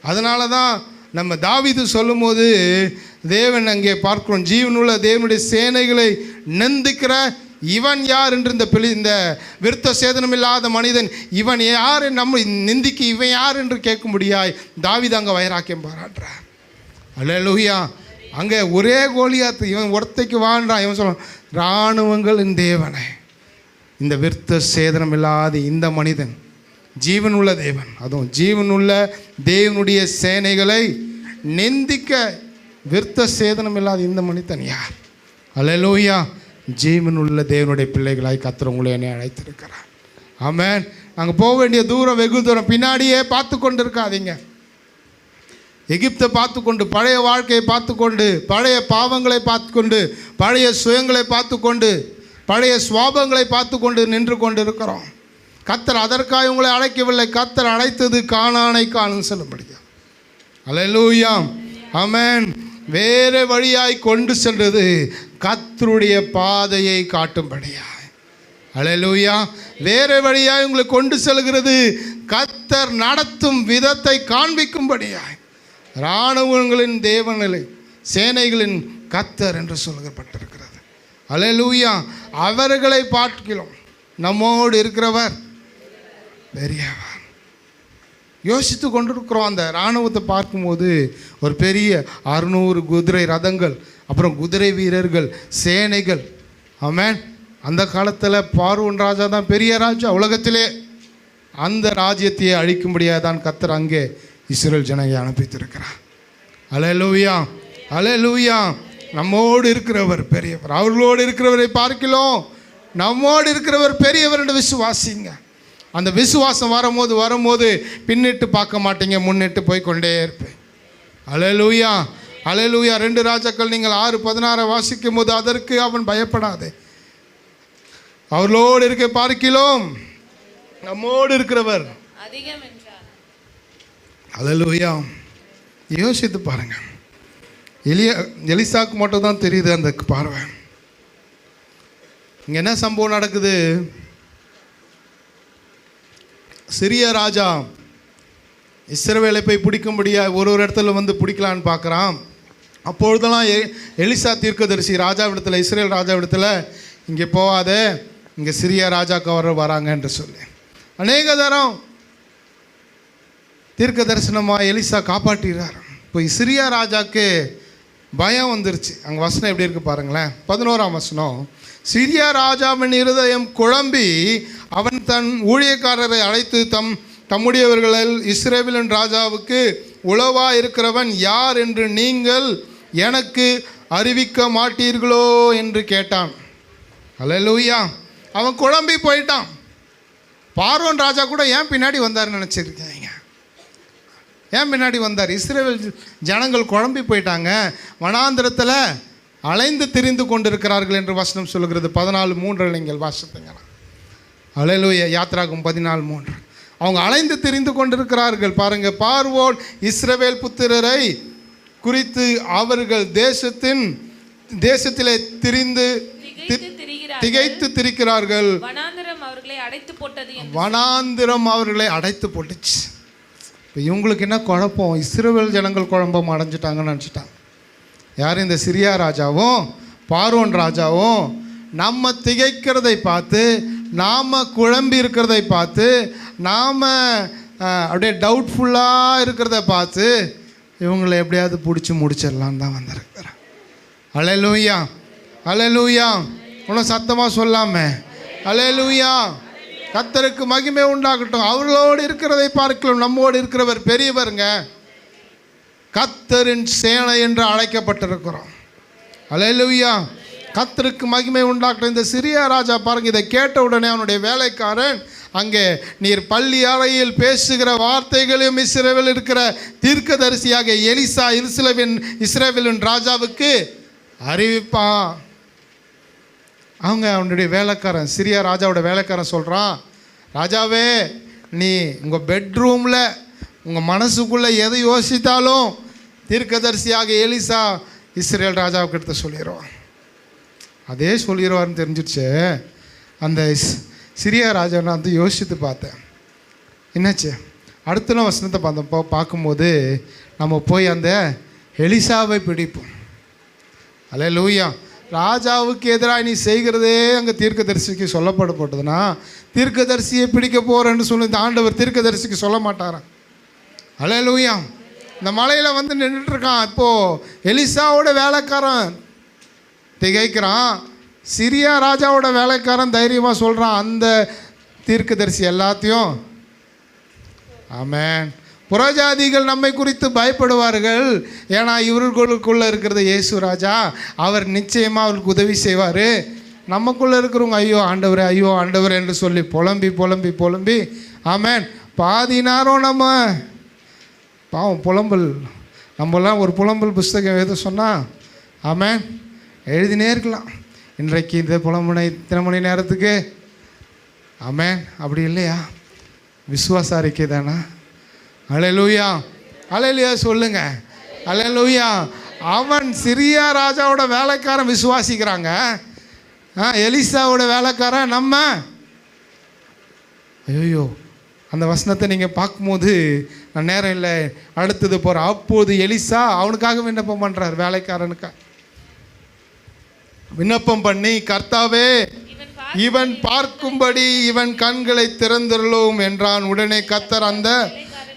அதனால தான் நம்ம தாவீது சொல்லும்போது தேவன் அங்கே பார்க்கிறோம், ஜீவனுள்ள தேவனுடைய சேனைகளை நிந்திக்கிற இவன் யார் என்று இந்த விருத்த சேதனம் இல்லாத மனிதன் இவன் யார், நம்ம நிந்திக்கு இவன் யார் என்று கேட்கும்படியாய் தாவீது அங்கே வைராக்கியம் பாராட்டுறார். அல்லேலூயா. அங்கே ஒரே கோலியாத்து, இவன் ஒருத்தைக்கு வாழ்றான். இவன் சொல்கிறான், இராணுவங்களின் தேவனை, இந்த விருத்த சேதனம் இல்லாத இந்த மனிதன் ஜீவனுள்ள தேவன், அதுவும் ஜீவனுள்ள தேவனுடைய சேனைகளை நிந்திக்க விருத்த சேதனம் இல்லாத இந்த மனிதன் யார்? அல்லேலூயா. ஜீவனுள்ள தேவனுடைய பிள்ளைகளாய் கர்த்தர் உங்களை என்னை அழைத்திருக்கிறார். ஆமென். நாங்கள் போக வேண்டிய தூரம் வெகு தூரம். பின்னாடியே பார்த்து கொண்டு இருக்காதீங்க. எகிப்தை பார்த்து கொண்டு, பழைய வாழ்க்கையை பார்த்து கொண்டு, பழைய பாவங்களை பார்த்து கொண்டு, பழைய சுயங்களை பார்த்து கொண்டு, பழைய சுவாபங்களை பார்த்து கொண்டு நின்று கொண்டு இருக்கிறோம். கர்த்தர் அதற்காக உங்களை அழைக்கவில்லை. கர்த்தர் அழைத்தது கானானை காணும் செல்லும்படியா. அல்லேலூயா. ஆமென். வேறு வழியாய் கொண்டு சென்றது கர்த்தருடைய பாதையை காட்டும்படியாய். அல்லேலூயா. வேறு வழியாய் உங்களை கொண்டு செல்கிறது கர்த்தர் நடத்தும் விதத்தை காண்பிக்கும்படியாய். இராணுவங்களின் தேவனிலே சேனைகளின் கர்த்தர் என்று சொல்லப்பட்டிருக்கிறது. அல்லேலூயா. அவர்களை பார்க்கிறோம், நம்மோடு இருக்கிறவர் பெரியவர். யோசித்து கொண்டிருக்கிறோம். அந்த இராணுவத்தை பார்க்கும்போது ஒரு பெரிய 600 குதிரை ரதங்கள், அப்புறம் குதிரை வீரர்கள், சேனைகள். ஆமென். அந்த காலத்தில் பார்வோன் ராஜா தான் பெரிய ராஜா உலகத்திலே. அந்த ராஜ்யத்தையே அழிக்கும்படியாக தான் கர்த்தர் அங்கே இஸ்ரவேல் ஜனங்களை அனுப்பித்திருக்கிறார். அல்லேலூயா. அல்லேலூயா. நம்மோடு இருக்கிறவர் பெரியவர். அவர்களோடு இருக்கிறவரை பார்க்கிறோம், நம்மோடு இருக்கிறவர் பெரியவர் என்று விசுவாசிங்க. அந்த விசுவாசம் வரும்போது பின்னிட்டு பார்க்க மாட்டீங்க, முன்னிட்டு போய் கொண்டே இருப்பேன். அல்லேலூயா. அல்லேலூயா. 2 ராஜாக்கள் நீங்கள் 6:16 வாசிக்கும் போது, அதற்கு அவன் பயப்படாதே, அவர்களோடு இருக்க பார்க்கிறோம், நம்மோடு இருக்கிறவர் அதிகம் என்றார். அல்லேலூயா. யோசித்து பாருங்க. எலிசாக்கு மட்டும் தான் தெரியுது அந்த பார்வை. இங்கே என்ன சம்பவம் நடக்குது? சிறிய ராஜா இஸ்ரவேலை போய் பிடிக்கும்படியா ஒரு இடத்துல வந்து பிடிக்கலான்னு பார்க்குறான். அப்பொழுதெல்லாம் எலிசா தீர்க்கதரிசி ராஜாவிடத்தில், இஸ்ரேல் ராஜாவிடத்தில், இங்கே போகாத, இங்கே சிறிய ராஜாக்கு வராங்க என்று சொல்லி அநேக தரம் தீர்க்க தரிசனமாக எலிசா காப்பாற்றிறார். இப்போ சிறிய ராஜாக்கு பயம் வந்துருச்சு. அங்கே வசனம் எப்படி இருக்குது பாருங்களேன். 11ஆம் வசனம். சிறிய ராஜாவின் இருதயம் குழம்பி அவன் தன் ஊழியக்காரரை அழைத்து தம்முடையவர்களில் இஸ்ரவேலின் ராஜாவுக்கு உளவா இருக்கிறவன் யார் என்று நீங்கள் எனக்கு அறிவிக்க மாட்டீர்களோ என்று கேட்டான். அல்லேலூயா. அவன் குழம்பி போயிட்டான். பார்வோன் ராஜா கூட ஏன் பின்னாடி வந்தார்னு நினச்சிருக்கீங்க? ஏன் பின்னாடி வந்தார்? இஸ்ரவேல் ஜனங்கள் குழம்பி போயிட்டாங்க, வனாந்திரத்தில் அலைந்து திரிந்து கொண்டிருக்கிறார்கள் என்று வசனம் சொல்லுகிறது. 14:3 நீங்கள் வாசித்தீங்க. அல்லேலூயா. யாத்ராகும் 14:3. அவங்க அலைந்து திரிந்து கொண்டிருக்கிறார்கள். பாருங்க, பார்வோன் இஸ்ரவேல் புத்திரரை குறித்து அவர்கள் தேசத்திலே திகைத்து திரிக்கிறார்கள். வனாந்திரம் அவர்களை அடைத்து போட்டது. வனாந்திரம் அவர்களை அடைத்து போட்டுச்சு. இப்போ இவங்களுக்கு என்ன குழப்பம்? இஸ்ரவேல் ஜனங்கள் குழப்பம் அடைஞ்சிட்டாங்கன்னு நினச்சிட்டாங்க. யார்? இந்த சிரியா ராஜாவும் பார்வோன் ராஜாவும் நம்ம திகைக்கிறதை பார்த்து, நாம் குழம்பி இருக்கிறதை பார்த்து, நாம் அப்படியே டவுட்ஃபுல்லாக இருக்கிறத பார்த்து இவங்களை எப்படியாவது பிடிச்சி முடிச்சிடலான்னு தான் வந்திருக்கிறேன். அல்லேலூயா. அல்லேலூயா. இன்னும் சத்தமாக சொல்லாமே. அல்லேலூயா. கர்த்தருக்கு மகிமை உண்டாகட்டும். அவர்களோடு இருக்கிறதை பார்க்கலாம், நம்மோடு இருக்கிறவர் பெரியவருங்க. கர்த்தரின் சேனை என்று அழைக்கப்பட்டிருக்கிறோம். அல்லேலூயா. கர்த்தருக்கு மகிமை உண்டாகட்டும். இந்த சிறிய ராஜா பாருங்க, இதை கேட்ட உடனே அவனுடைய வேலைக்காரன் அங்கே, நீர் பள்ளி அறையில் பேசுகிற வார்த்தைகளையும் இஸ்ரவேலில் இருக்கிற தீர்க்கதரிசியாக எலிசா இஸ்ரவேலின் ராஜாவுக்கு அறிவிப்பான். அவனுடைய வேலைக்காரன், சிறிய ராஜாவோட வேலைக்காரன் சொல்கிறான், ராஜாவே, நீ உங்கள் பெட்ரூமில் உங்கள் மனசுக்குள்ளே எதை யோசித்தாலும் தீர்க்கதரிசியாக எலிசா இஸ்ரேல் ராஜாவுக்கு எடுத்து சொல்லிடுவான். அதே சொல்லிடுவார்னு தெரிஞ்சிடுச்சு. அந்த சிறிய ராஜா நான் வந்து யோசித்து பார்த்தேன். என்னாச்சு? அடுத்த வசனத்தை பார்க்கும்போது நம்ம போய் அந்த எலிசாவை பிடிப்போம். அல்லேலூயா. ராஜாவுக்கு எதிராக நீ செய்கிறதே அங்கே தீர்க்கதரிசிக்கு சொல்லப்படப்பட்டதுன்னா தீர்க்கதரிசியை பிடிக்க போகிறேன்னு சொல்லி இந்த ஆண்டவர் தீர்க்கதரிசிக்கு சொல்ல மாட்டாராம். அல்லேலூயா. இந்த மலையில் வந்து நின்றுட்டுருக்கான். இப்போது எலிசாவோட வேலைக்காரன் திகைக்கிறான். சிரியா ராஜாவோட வேலைக்காரன் தைரியமாக சொல்கிறான் அந்த தீர்க்கதரிசி எல்லாத்தையும். ஆமென். புறஜாதிகள் நம்மை குறித்து பயப்படுவார்கள், ஏன்னா இவர்களுக்குள்ளே இருக்கிறது இயேசு ராஜா, அவர் நிச்சயமாக அவருக்கு உதவி செய்வார். நமக்குள்ளே இருக்கிறவங்க ஐயோ ஆண்டவரே ஐயோ ஆண்டவரே என்று சொல்லி புலம்பி புலம்பி புலம்பி ஆமென் பாதி நேரம் நம்ம பாவம் புலம்பல். நம்மளாம் ஒரு புலம்பல் புஸ்தகம் எது சொன்னால் ஆமென் எழுதினே இருக்கலாம். இன்றைக்கு இந்த புலம்புனை இத்தனை மணி நேரத்துக்கு ஆமென். அப்படி இல்லையா? விசுவாச அறிக்கை தானா? அல்லேலூயா. அல்லேலூயா சொல்லுங்க. அல்லேலூயா. அவன் சிரியா ராஜாவோட வேலைக்காரன் விசுவாசிக்கிறாங்க. எலிசாவோட வேலைக்காரன் நம்ம. ஐயோ அந்த வசனத்தை நீங்கள் பார்க்கும்போது நான் நேரம் இல்லை அடுத்தது போகிறேன். அப்போது எலிசா அவனுக்காக விண்ணப்பம் பண்ணுறார். வேலைக்காரனுக்காக விண்ணப்பம் பண்ணி கர்த்தாவே இவன் பார்க்கும்படி இவன் கண்களை திறந்துள்ளோம் என்றான். உடனே கர்த்தர் அந்த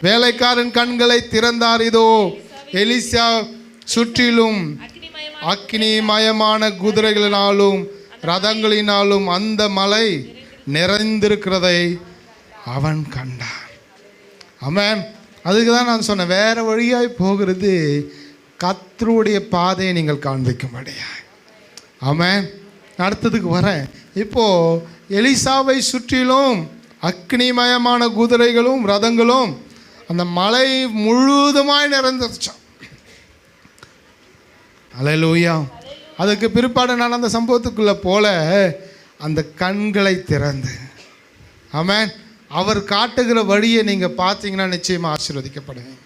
வேலைக்காரன் கண்களை திறந்தார். இதோ எலிசா சுற்றிலும் அக்கினிமயமான குதிரைகளினாலும் ரதங்களினாலும் அந்த மலை நிறைந்திருக்கிறதை அவன் கண்டான். ஆமென். அதுக்கு தான் நான் சொன்னேன், வேற வழியாய் போகிறது கர்த்தருடைய பாதையை நீங்கள் காண்பிக்கும்படியாய். ஆமென். அடுத்ததுக்கு வரேன். இப்போது எலிசாவை சுற்றிலும் அக்னிமயமான குதிரைகளும் ரதங்களும் அந்த மலை முழுவதுமாய் நிறைந்துருச்சான். அல்லேலூயா. அதுக்கு பிற்பாடு நான் அந்த சம்பவத்துக்குள்ளே போல அந்த கண்களை திறந்து ஆமென் அவர் காட்டுகிற வழியை நீங்கள் பார்த்தீங்கன்னா நிச்சயமாக ஆசீர்வதிக்கப்படுவீங்க.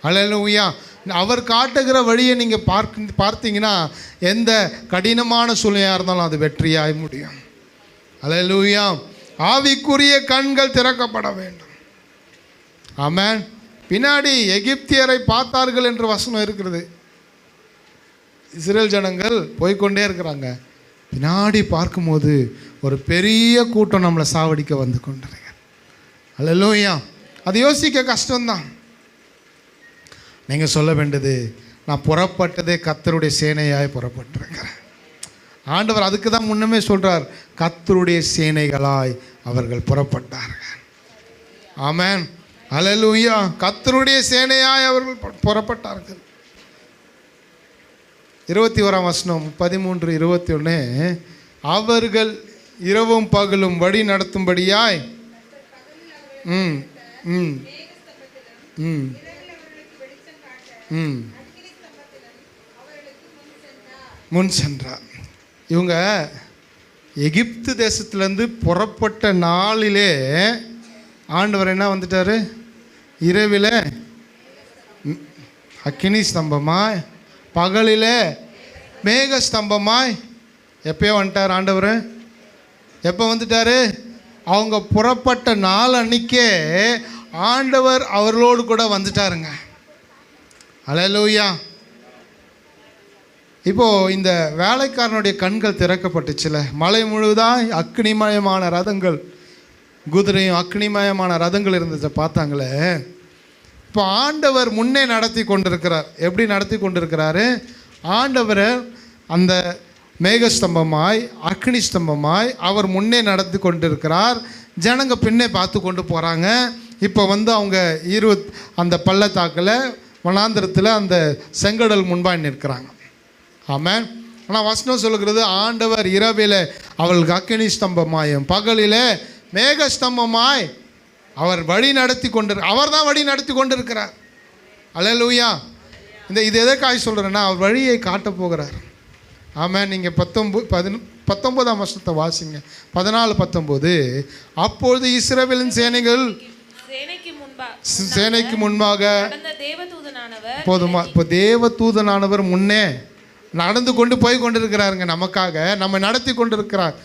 அல்லேலூயா. அவர் காட்டுகிற வழியை நீங்கள் பார்த்தீங்கன்னா எந்த கடினமான சூழ்நிலையாக இருந்தாலும் அது வெற்றியாய் முடியும். அல்லேலூயா. ஆவிக்குரிய கண்கள் திறக்கப்பட வேண்டும். ஆமென். பின்னாடி எகிப்தியரை பார்த்தார்கள் என்று வசனம் இருக்கிறது. இஸ்ரேல் ஜனங்கள் போய்கொண்டே இருக்கிறாங்க. பின்னாடி பார்க்கும்போது ஒரு பெரிய கூட்டம் நம்மளை சாவடிக்க வந்து கொண்டிருக்க. அல்லேலூயா. அது யோசிக்க கஷ்டம்தான். நீங்கள் சொல்ல வேண்டியது நான் புறப்பட்டதே கர்த்தருடைய சேனையாய் புறப்பட்டிருக்கிறேன். ஆண்டவர் அதுக்கு தான் முன்னமே சொல்கிறார், கர்த்தருடைய சேனைகளாய் அவர்கள் புறப்பட்டார்கள். ஆமென். அல்லேலூயா. கர்த்தருடைய சேனையாய் அவர்கள் புறப்பட்டார்கள். 21 வசனம் 13-21 அவர்கள் இரவும் பகலும் வழி நடத்தும்படியாய் முன் சென்றார். இவங்க எகிப்து தேசத்துலேருந்து புறப்பட்ட நாளிலே ஆண்டவர் என்ன வந்துட்டார்? இரவில் அக்கினி ஸ்தம்பமாய் பகலிலே மேக ஸ்தம்பமாய் எப்பயோ வந்துட்டார் ஆண்டவர். எப்போ வந்துட்டார்? அவங்க புறப்பட்ட நாள் அன்னைக்கே ஆண்டவர் அவர்களோடு கூட வந்துட்டாருங்க. அல்லேலூயா. இப்போது இந்த வேலைக்காரனுடைய கண்கள் திறக்கப்பட்டுச்சுல, மலை முழுவதாய் அக்னிமயமான ரதங்கள் குதிரையும் அக்னிமயமான ரதங்கள் இருந்ததை பார்த்தாங்களே. இப்போ ஆண்டவர் முன்னே நடத்தி கொண்டிருக்கிறார். எப்படி நடத்தி கொண்டிருக்கிறாரு? ஆண்டவர் அந்த மேகஸ்தம்பமாய் அக்னி ஸ்தம்பமாய் அவர் முன்னே நடத்தி கொண்டிருக்கிறார். ஜனங்க பின்னே பார்த்து கொண்டு போகிறாங்க. இப்போ வந்து அவங்க அந்த பள்ளத்தாக்கில் வனாந்திரத்தில் அந்த செங்கடல் முன்பாய் நிற்கிறாங்க. ஆமென். ஆனால் வசனம் சொல்லுகிறது ஆண்டவர் இரவில் அவளுக்கு அக்னி ஸ்தம்பமாயும் பகலில் மேகஸ்தம்பமாய் அவர் வழி நடத்தி அவர் தான் வழி நடத்தி கொண்டிருக்கிறார். அல்லேலூயா. இது எதற்காக சொல்கிறேன்னா அவர் வழியை காட்ட போகிறார். ஆமாம். நீங்கள் 19ஆம் வசனத்தை வாசிங்க. 14-19 அப்பொழுது இஸ்ரவேலின் சேனைக்கு முன்பாக போதுமா? இப்போ தேவதூதனானவர் முன்னே நடந்து கொண்டு போய் கொண்டிருக்கிறாருங்க. நமக்காக நம்ம நடத்தி கொண்டிருக்கிறார்.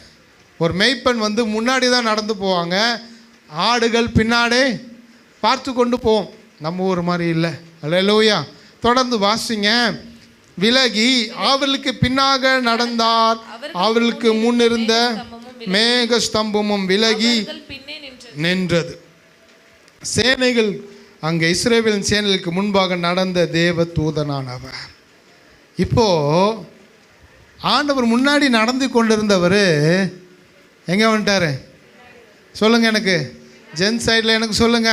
ஒரு மேய்ப்பன் வந்து முன்னாடி தான் நடந்து போவாங்க, ஆடுகள் பின்னாடி பார்த்து கொண்டு போவோம். நம்ம ஊர் மாதிரி இல்லை. அல்லேலூயா. தொடர்ந்து வாசிங்க. விலகி அவர்களுக்கு பின்னாக நடந்தார். அவர்களுக்கு முன்னிருந்த மேக ஸ்தம்பமும் விலகி அவர்கள் பின்னே நின்றது. சேனைகள் அங்கே இஸ்ரவேலின் சேனைகளுக்கு முன்பாக நடந்த தேவ தூதனானவர். இப்போ ஆண்டவர் முன்னாடி நடந்து கொண்டிருந்தவர் எங்கே வந்துட்டாரு சொல்லுங்க, எனக்கு ஜென் சைடில் எனக்கு சொல்லுங்க.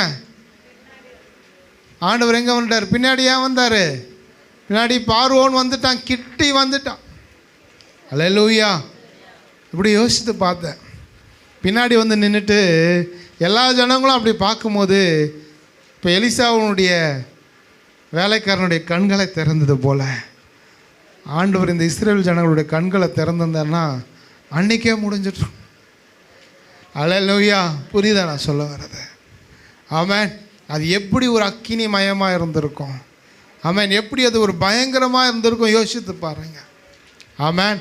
ஆண்டவர் எங்கே வந்துட்டார்? பின்னாடி ஏன் வந்தார்? பின்னாடி பார்வோன் வந்துட்டான், கிட்டி வந்துட்டான். அல்லேலூயா. இப்படி யோசித்து பார்த்தேன். பின்னாடி வந்து நின்றுட்டு எல்லா ஜனங்களும் அப்படி பார்க்கும்போது இப்போ எலிசாவுடைய வேலைக்காரனுடைய கண்களை திறந்தது போல் ஆண்டவர் இந்த இஸ்ரேல் ஜனங்களுடைய கண்களை திறந்திருந்தாருன்னா அன்றைக்கே முடிஞ்சிட்ரும். அல்லேலூயா. புரியுதா நான் சொல்ல வர்றது? ஆமென். அது எப்படி ஒரு அக்கினி மயமாக இருந்திருக்கும். ஆமென். எப்படி அது ஒரு பயங்கரமாக இருந்திருக்கும் யோசித்து பாருங்க. ஆமென்.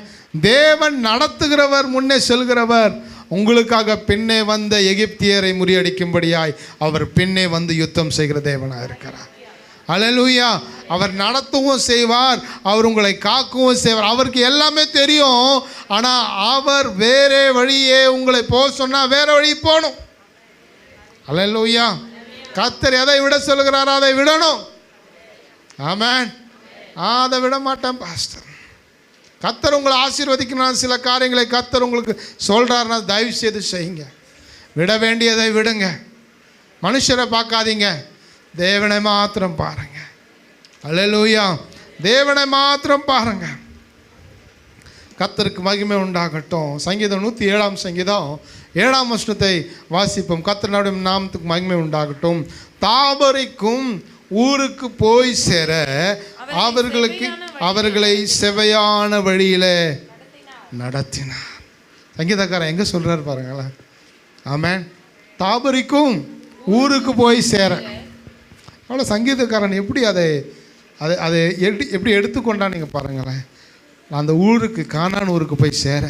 தேவன் நடத்துகிறவர், முன்னே செல்கிறவர். உங்களுக்காக பின்னே வந்த எகிப்தியரை முறியடிக்கும்படியாய் அவர் பின்னே வந்து யுத்தம் செய்கிற தேவனாக இருக்கிறார். அல்லேலூயா. அவர் நடத்தவும் செய்வார், அவர் உங்களை காக்கவும் செய்வார். அவருக்கு எல்லாமே தெரியும். ஆனால் அவர் வேறே வழியே உங்களை போக சொன்னால் வேற வழி போகணும். அல்லேலூயா. கர்த்தர் எதை விட சொல்கிறாரோ அதை விடணும். ஆமென். அதை விட மாட்டேன் பாஸ்டர். கர்த்தர் உங்களை ஆசீர்வதிக்கணும். சில காரியங்களை கர்த்தர் உங்களுக்கு சொல்கிறாருன்னா தயவு செய்து செய்யுங்க. விட வேண்டியதை விடுங்க. மனுஷரை பார்க்காதீங்க, தேவனை மாத்திரம் பாருங்க. அல்லேலூயா. தேவனை மாத்திரம் பாருங்க. கர்த்தருக்கு மகிமை உண்டாகட்டும். சங்கீதம் 107 சங்கீதம் 7 வசனத்தை வாசிப்போம். கர்த்தருடைய நாமத்துக்கு மகிமை உண்டாகட்டும். தாபரிக்கும் ஊருக்கு போய் சேர அவர்களை செவையான வழியில நடத்தினார். சங்கீதக்காரன் எங்க சொல்றாரு பாருங்களேன். ஆமென். தாபரிக்கும் ஊருக்கு போய் சேர. அவ்வளோ சங்கீதக்காரன் எப்படி அதை எப்படி எடுத்துக்கொண்டான் நீங்கள் பாருங்களேன். அந்த ஊருக்கு, கானான் ஊருக்கு போய் சேர,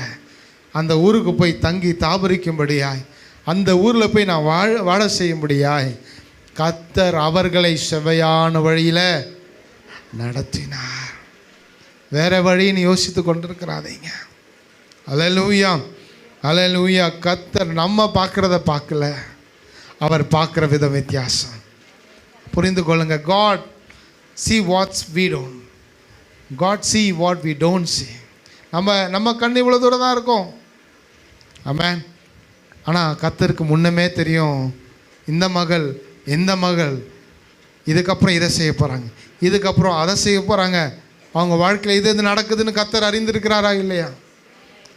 அந்த ஊருக்கு போய் தங்கி தாபரிக்கும்படியாய், அந்த ஊரில் போய் நான் வாழ செய்யும்படியாய் கர்த்தர் அவர்களை செவையான வழியில் நடத்தினார். வேற வழின்னு யோசித்து கொண்டிருக்கிறாதீங்க. அல்லேலூயா. அல்லேலூயா. கர்த்தர் நம்ம பார்க்குறத பார்க்கல, அவர் பார்க்குற விதம் வித்தியாசம். புரிந்து கொள்ளுங்க. God see what we don't. God see what we don't see. நம்ம கண் இவ்வளோ தூரம் தான் இருக்கும். ஆமென். ஆனால் கர்த்தருக்கு முன்னமே தெரியும், இந்த மகள் இதுக்கப்புறம் இதை செய்ய போகிறாங்க, இதுக்கப்புறம் அதை செய்ய போகிறாங்க. அவங்க வாழ்க்கையில் இது நடக்குதுன்னு கர்த்தர் அறிந்திருக்கிறாரா இல்லையா?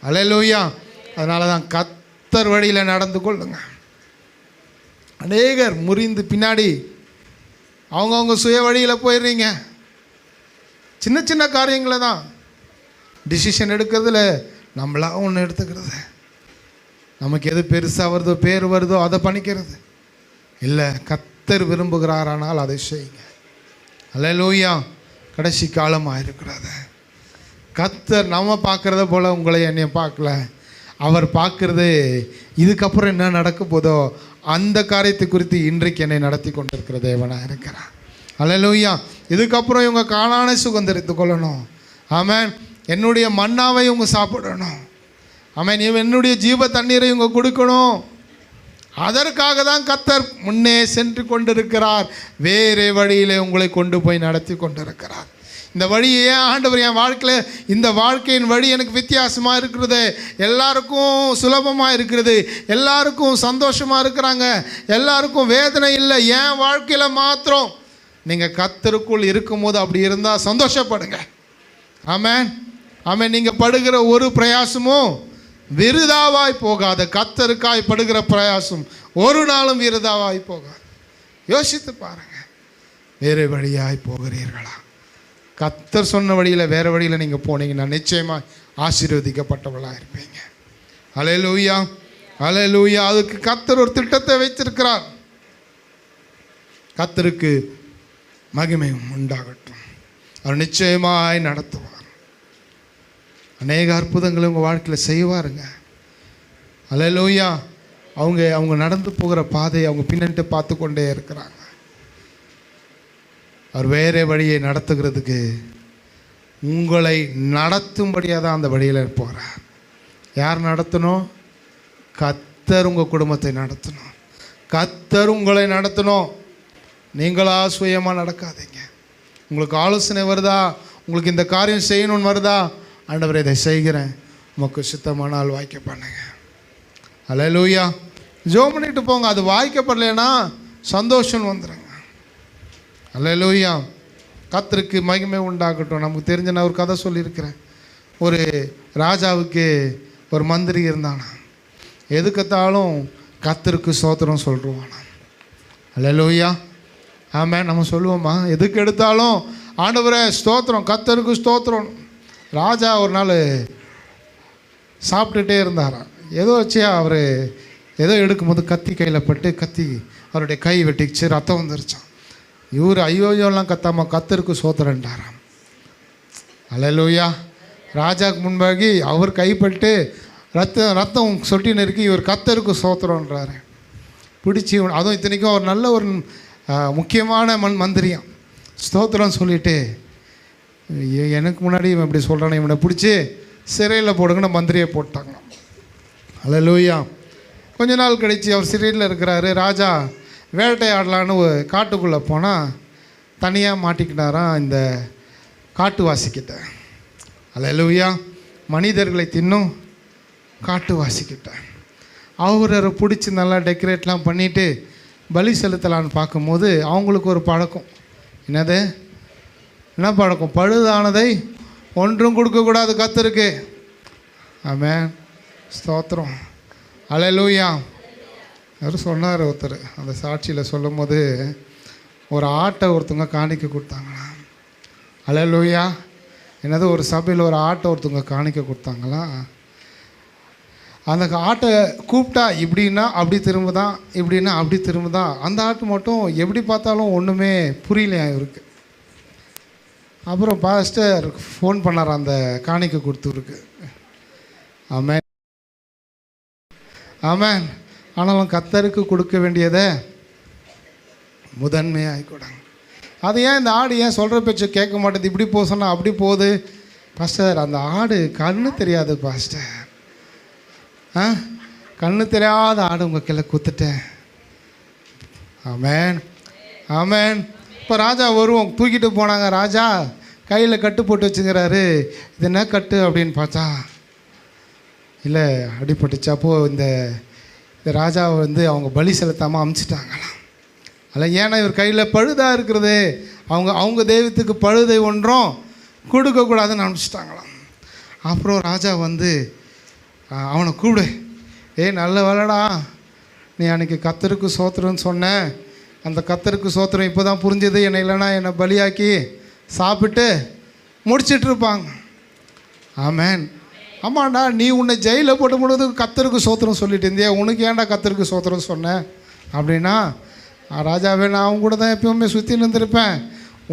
அல்லேலூயா. அதனால தான் கர்த்தர் வழியில் நடந்து கொள்ளுங்க. அநேகர் முறிந்து பின்னாடி அவங்கவுங்க சுய வழியில் போயிடுறீங்க. சின்ன சின்ன காரியங்களை தான் டிசிஷன் எடுக்கிறதுல நம்மளா ஒன்று எடுத்துக்கிறது. நமக்கு எது பெருசாக வருதோ, பேர் வருதோ அதை பண்ணிக்கிறது இல்லை. கர்த்தர் விரும்புகிறாரானால் அதை செய்யுங்க. அல்லேலூயா. கடைசி காலமாக இருக்கிறது. கர்த்தர் நம்ம பார்க்குறத போல் உங்களை என்னைய பார்க்கல. அவர் பார்க்குறது இதுக்கப்புறம் என்ன நடக்க போதோ அந்த காரியத்தை குறித்து இன்றைக்கு என்னை நடத்தி கொண்டிருக்கிற தேவனாக இருக்கிறார். அல்லேலூயா. இதுக்கப்புறம் இவங்க காணானை சுதந்திரித்து கொள்ளணும். ஆமென். என்னுடைய மன்னாவை இவங்க சாப்பிடணும். ஆமென். என்னுடைய ஜீவ தண்ணீரை இவங்க கொடுக்கணும். அதற்காக தான் கர்த்தர் முன்னே சென்று கொண்டிருக்கிறார். வேறு வழியிலே உங்களை கொண்டு போய் நடத்தி கொண்டிருக்கிறார். இந்த வழியே ஆண்டவர் என் வாழ்க்கையில், இந்த வாழ்க்கையின் வழி எனக்கு வித்தியாசமாக இருக்கிறது, எல்லாருக்கும் சுலபமாக இருக்கிறது, எல்லாருக்கும் சந்தோஷமாக இருக்கிறாங்க, எல்லாருக்கும் வேதனை இல்லை. என் வாழ்க்கையில் மாத்திரம் நீங்கள் கர்த்தருக்குள் இருக்கும்போது அப்படி இருந்தால் சந்தோஷப்படுங்க. ஆமென். ஆமென். நீங்கள் படுகிற ஒரு பிரயாசமும் விருதாவாய் போகாத. கர்த்தருக்காய் படுகிற பிரயாசம் ஒரு நாளும் விருதாவாய் போகாது. யோசித்து பாருங்க. வேறு வழியாய் போகிறீர்களா? கர்த்தர் சொன்ன வழியில் வேறு வழியில் நீங்கள் போனீங்கன்னா நிச்சயமாக ஆசீர்வதிக்கப்பட்டவளாக இருப்பீங்க. அல்லேலூயா. அல்லேலூயா. அதுக்கு கர்த்தர் ஒரு திட்டத்தை வைத்திருக்கிறார். கர்த்தருக்கு மகிமை உண்டாகட்டும். அவர் நிச்சயமாய் நடத்துவார். அநேக அற்புதங்களை உங்கள் வாழ்க்கையில் செய்வாருங்க. அல்லேலூயா. அவங்க நடந்து போகிற பாதையை அவங்க பின்னிட்டு பார்த்து கொண்டே இருக்கிறாங்க. அவர் வேறு வழியை நடத்துகிறதுக்கு உங்களை நடத்தும்படியாக தான் அந்த வழியில் போகிறார். யார் நடத்தணும்? கர்த்தர் உங்கள் குடும்பத்தை நடத்தணும். கர்த்தர் உங்களை நடத்தணும். நீங்களா சுயமாக நடக்காதீங்க. உங்களுக்கு ஆலோசனை வருதா, உங்களுக்கு இந்த காரியம் செய்யணும்னு வருதா, ஆண்டவரே இதை செய்கிறேன், உமக்கு சித்தமானால் வாய்க்க பண்ணுங்க. அல்லேலூயா. ஜெபம் பண்ணிட்டு போங்க. அது வாய்க்கப்படலைன்னா சந்தோஷம் வந்துடுங்க. அல்லேலூயா. கர்த்தருக்கு மகிமை உண்டாகட்டும். நமக்கு தெரிஞ்ச நான் ஒரு கதை சொல்லியிருக்கிறேன். ஒரு ராஜாவுக்கு ஒரு மந்திரி இருந்தானா. எதுக்கத்தாலும் கர்த்தருக்கு ஸ்தோத்திரம் சொல்லுவானா. அல்லேலூயா. ஆமாம், நம்ம சொல்லுவோம்மா, எதுக்கு எடுத்தாலும் ஆண்டவரே ஸ்தோத்திரம், கர்த்தருக்கு ஸ்தோத்திரம். ராஜா ஒரு நாள் சாப்பிட்டுட்டே இருந்தாராம். ஏதோ வச்சு அவர் ஏதோ எடுக்கும்போது கத்தி கையில் பட்டு கத்தி அவருடைய கை வெட்டிச்சு, ரத்தம் வந்துருச்சான். இவர் ஐயோலாம் கத்தாமல் கர்த்தருக்கு ஸ்தோத்திரன்றாராம். அல்லேலூயா. ராஜாவுக்கு முன்பாகி அவர் கைப்பட்டு ரத்தம் சொட்டின்னு இருக்கு, இவர் கர்த்தருக்கு ஸ்தோத்திரன்றாரு. பிடிச்சி அதுவும் இத்தனைக்கும் அவர் நல்ல ஒரு முக்கியமான மந்திரியாம். ஸ்தோத்திரம் சொல்லிவிட்டு எனக்கு முன்னாடி இவன் இப்படி சொல்கிறானே, இவனை பிடிச்சி சிறையில் போடுங்கன்னு மந்திரியை போட்டாங்க. அல்லேலூயா. கொஞ்ச நாள் கழித்து அவர் சிறையில் இருக்கிறாரு. ராஜா வேட்டையாடலான்னு காட்டுக்குள்ளே போனால் தனியாக மாட்டிக்கிட்டாராம் இந்த காட்டுவாசிக்கிட்ட. அல்லேலூயா. மனிதர்களை தின்னும் காட்டுவாசிக்கிட்ட. அவரை பிடிச்சி நல்லா டெக்கரேட்லாம் பண்ணிவிட்டு பலி செலுத்தலான்னு பார்க்கும்போது அவங்களுக்கு ஒரு பழக்கம். என்னது? என்ன பழக்கம்? பழுதானதை ஒன்றும் கொடுக்கக்கூடாது கர்த்தருக்கு. ஆமென், ஸ்தோத்திரம். அல்லேலூயா. அவர் சொன்னார் ஒருத்தர் அந்த சாட்சியில் சொல்லும் போது, ஒரு ஆட்டை ஒருத்தவங்க காணிக்க கொடுத்தாங்களா. அல்லேலூயா. என்னது? ஒரு சபையில் ஒரு ஆட்டை ஒருத்தவங்க காணிக்க கொடுத்தாங்களா. அந்த ஆட்டை கூப்பிட்டா இப்படின்னா அப்படி திரும்புதான், இப்படின்னா அப்படி திரும்புதான். அந்த ஆட்டு மட்டும் எப்படி பார்த்தாலும் ஒன்றுமே புரியலையா இவருக்கு. அப்புறம் பாஸ்டர் ஃபோன் பண்ணார் அந்த காணிக்கை கொடுத்தவருக்கு. ஆமென், ஆமென். ஆனாலும் கர்த்தருக்கு கொடுக்க வேண்டியதை முதன்மையாக கூடாங்க. அது ஏன் இந்த ஆடு ஏன் சொல்கிற பேச்சு கேட்க மாட்டேது? இப்படி போக சொன்னால் அப்படி போகுது. பாஸ்டர், அந்த ஆடு கண்ணு தெரியாது பாஸ்டர். கண்ணு தெரியாத ஆடு உங்கள் கீழே குத்துட்டேன். ஆமென், ஆமென். இப்போ ராஜா வருவோம் தூக்கிட்டு போனாங்க. ராஜா கையில் கட்டு போட்டு வச்சுக்கிறாரு. இது என்ன கட்டு அப்படின்னு பார்த்தா இல்லை அடிபட்டுச்சு. அப்போது இந்த ராஜாவை அவங்க பலி செலுத்தாமல் அமுச்சிட்டாங்களாம். அல்ல, ஏன்னா இவர் கையில் பழுதாக இருக்கிறது, அவங்க தெய்வத்துக்கு பழுதை ஒன்றும் கொடுக்கக்கூடாதுன்னு அனுப்பிச்சிட்டாங்களாம். அப்புறம் ராஜா அவனை கூப்பிடு, நல்ல வேலைடா, நீ அன்றைக்கி கர்த்தருக்கு ஸ்தோத்திரம்னு சொன்ன, அந்த கர்த்தருக்கு ஸ்தோத்திரம் இப்போ தான் புரிஞ்சது, என்னை இல்லைன்னா என்னை பலியாக்கி சாப்பிட்டு முடிச்சிட்ருப்பாங்க. ஆமென். ஆமாண்டா, நீ உன்னை ஜெயிலில் போட்டு முடியாது கர்த்தருக்கு ஸ்தோத்திரம் சொல்லிட்டு இருந்தியா, உனக்கு ஏன்டா கர்த்தருக்கு ஸ்தோத்திரம் சொன்னேன் அப்படின்னா, ராஜாவே நான் அவங்க கூட தான் எப்பவுமே சுற்றின்னு இருந்திருப்பேன்,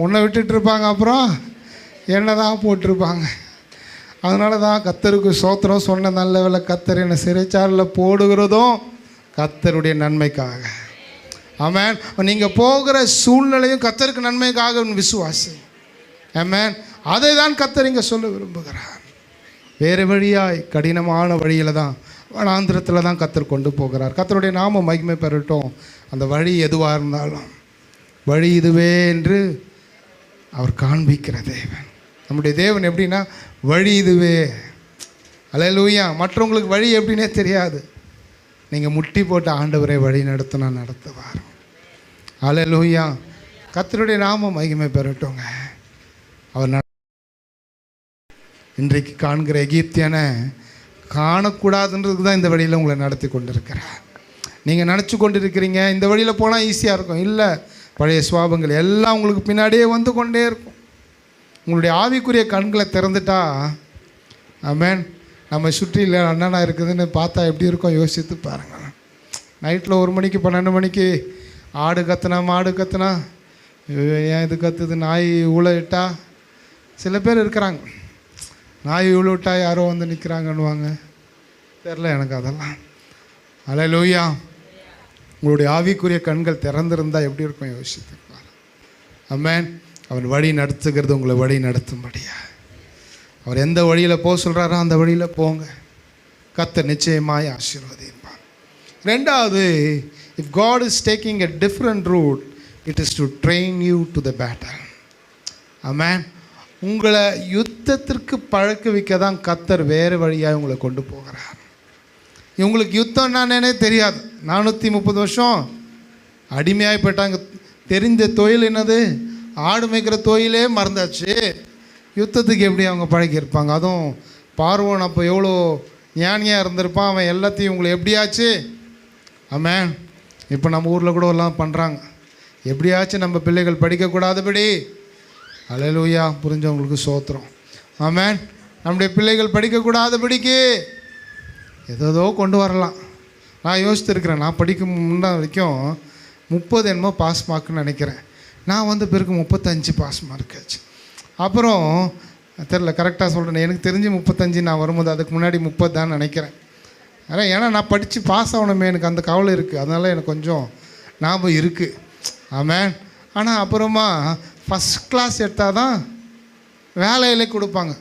உன்னை விட்டுட்ருப்பாங்க, அப்புறம் என்ன தான் போட்டிருப்பாங்க. அதனால தான் கர்த்தருக்கு ஸ்தோத்திரம் சொன்ன. நல்ல வேளை கர்த்தர் என்னை சிறைச்சாலையில் போடுகிறதும் கர்த்தருடைய நன்மைக்காக. ஆமென். நீங்கள் போகிற சூழ்நிலையும் கர்த்தருக்கு நன்மைக்காக விசுவாசி. ஆமென். அதை தான் கர்த்தர் இங்கே சொல்ல விரும்புகிறார். வேறு வழியாய் கடினமான வழியில் தான், வனாந்திரத்தில் தான் கர்த்தர் கொண்டு போகிறார். கர்த்தருடைய நாம மகிமை பெறட்டும். அந்த வழி எதுவாக இருந்தாலும் வழி இதுவே என்று அவர் காண்பிக்கிற தேவன். நம்முடைய தேவன் எப்படின்னா வழி இதுவே. அல்லேலூயா. மற்றவங்களுக்கு வழி எப்படின்னே தெரியாது, நீங்கள் முட்டி போட்டு ஆண்டவரை வழி நடத்துவார். அல்லேலூயா. கர்த்தருடைய நாம மகிமை பெறட்டுங்க. அவர் இன்றைக்கு காண்கிற எகிப்தியனை காணக்கூடாதுன்றதுக்கு தான் இந்த வழியில் உங்களை நடத்தி கொண்டிருக்கிறார். நீங்கள் நினச்சி கொண்டு இருக்கிறீங்க இந்த வழியில் போனால் ஈஸியாக இருக்கும். இல்லை, பழைய சுவாபங்கள் எல்லாம் உங்களுக்கு பின்னாடியே வந்து கொண்டே இருக்கும். உங்களுடைய ஆவிக்குரிய கண்களை திறந்துட்டா, ஆமென், நம்ம சுற்றி இல்லை அண்ணனா இருக்குதுன்னு பார்த்தா எப்படி இருக்கும் யோசித்து பாருங்கள். நைட்டில் 1 மணிக்கு 12 மணிக்கு ஆடு கத்துனா மாடு கத்துனா, ஏன் இது கத்துது, நாய் ஊழலிட்டா, சில பேர் இருக்கிறாங்க நாய் ஊழலிட்டா யாரோ வந்து நிற்கிறாங்கன்னுவாங்க. தெரில எனக்கு அதெல்லாம். அல்லேலூயா. உங்களுடைய ஆவிக்குரிய கண்கள் திறந்திருந்தால் எப்படி இருக்கும் யோசித்து பாருங்க. ஆமென். அவர் வழி நடத்துகிறது உங்களை வழி நடத்தும்படியா. அவர் எந்த வழியில் போக சொல்கிறாரோ அந்த வழியில் போங்க. கர்த்தர் நிச்சயமாய் ஆசீர்வதிப்பார். ரெண்டாவது, if God is taking a different route, it is to train you to the battle. ஆமென். உங்களை யுத்தத்திற்கு பழக்க வைக்க தான் கர்த்தர் வேறு வழியாக உங்களை கொண்டு போகிறார். இவங்களுக்கு யுத்தம் என்னன்னே தெரியாது. 430 வருஷம் அடிமையாகி போயிட்டாங்க. தெரிந்த தொழில் என்னது? ஆடு மேய்க்கிற தொழிலே மறந்தாச்சு. யுத்தத்துக்கு எப்படி அவங்க பழகியிருப்பாங்க? அதுவும் பார்வோன் அப்போ எவ்வளோ ஞானியாக இருந்திருப்பான். அவன் எல்லாத்தையும் உங்களை எப்படியாச்சு. ஆமென். இப்போ நம்ம ஊரில் கூட எல்லாம் பண்ணுறாங்க. எப்படியாச்சும் நம்ம பிள்ளைகள் படிக்கக்கூடாதபடி. அல்லேலூயா. புரிஞ்சவங்களுக்கு சோத்திரம். ஆமென். நம்முடைய பிள்ளைகள் படிக்கக்கூடாதபடிக்கு ஏதோ கொண்டு வரலாம். நான் யோசித்துருக்கிறேன். நான் படிக்கும் முன்ன வரைக்கும் 30 என்னமோ பாஸ் மார்க்குன்னு நினைக்கிறேன். நான் வந்த பிறகு 35 பாஸ் மார்க் ஆச்சு. அப்புறம் தெரில, கரெக்டாக சொல்கிறேன். எனக்கு தெரிஞ்சு 35. நான் வரும்போது அதுக்கு முன்னாடி 30 தான் நினைக்கிறேன். அதான் ஏன்னா நான் படித்து பாஸ் ஆகணுமே, எனக்கு அந்த கவலை இருக்குது. அதனால் எனக்கு கொஞ்சம் ஞாபகம் இருக்குது. ஆமென். ஆனால் அப்புறமா ஃபஸ்ட் கிளாஸ் எடுத்தால் தான் வேலையிலே கொடுப்பாங்க.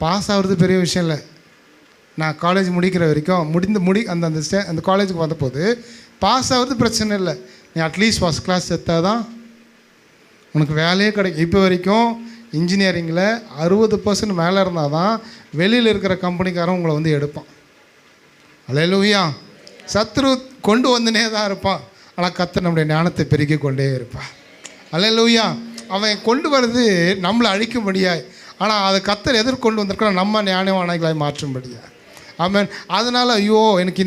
பாஸ் ஆகிறது பெரிய விஷயம் இல்லை. நான் காலேஜ் முடிக்கிற வரைக்கும் அந்த காலேஜுக்கு வந்தபோது பாஸ் ஆகிறது பிரச்சனை இல்லை. நீ அட்லீஸ்ட் ஃபஸ்ட் கிளாஸ் எடுத்தால் தான் உனக்கு வேலையே கிடைக்கும். இப்போ வரைக்கும் இன்ஜினியரிங்கில் 60% மேலே இருந்தால் தான் வெளியில் இருக்கிற கம்பெனிக்காரன் உங்களை வந்து எடுப்பான். அல்லேலூயா. சத்ரு கொண்டு வந்துனே தான் இருப்பான். ஆனால் கர்த்தர் நம்முடைய ஞானத்தை பெருக்கி கொண்டே இருப்பான். அல்லேலூயா. அவன் கொண்டு வர்றது நம்மளை அழிக்கும்படியாய், ஆனால் அதை கர்த்தர் எதிர்கொண்டு வந்திருக்கோம் நம்ம ஞானவானாய்களாய் மாற்றும்படியாய். ஆமென். அதனால் ஐயோ எனக்கு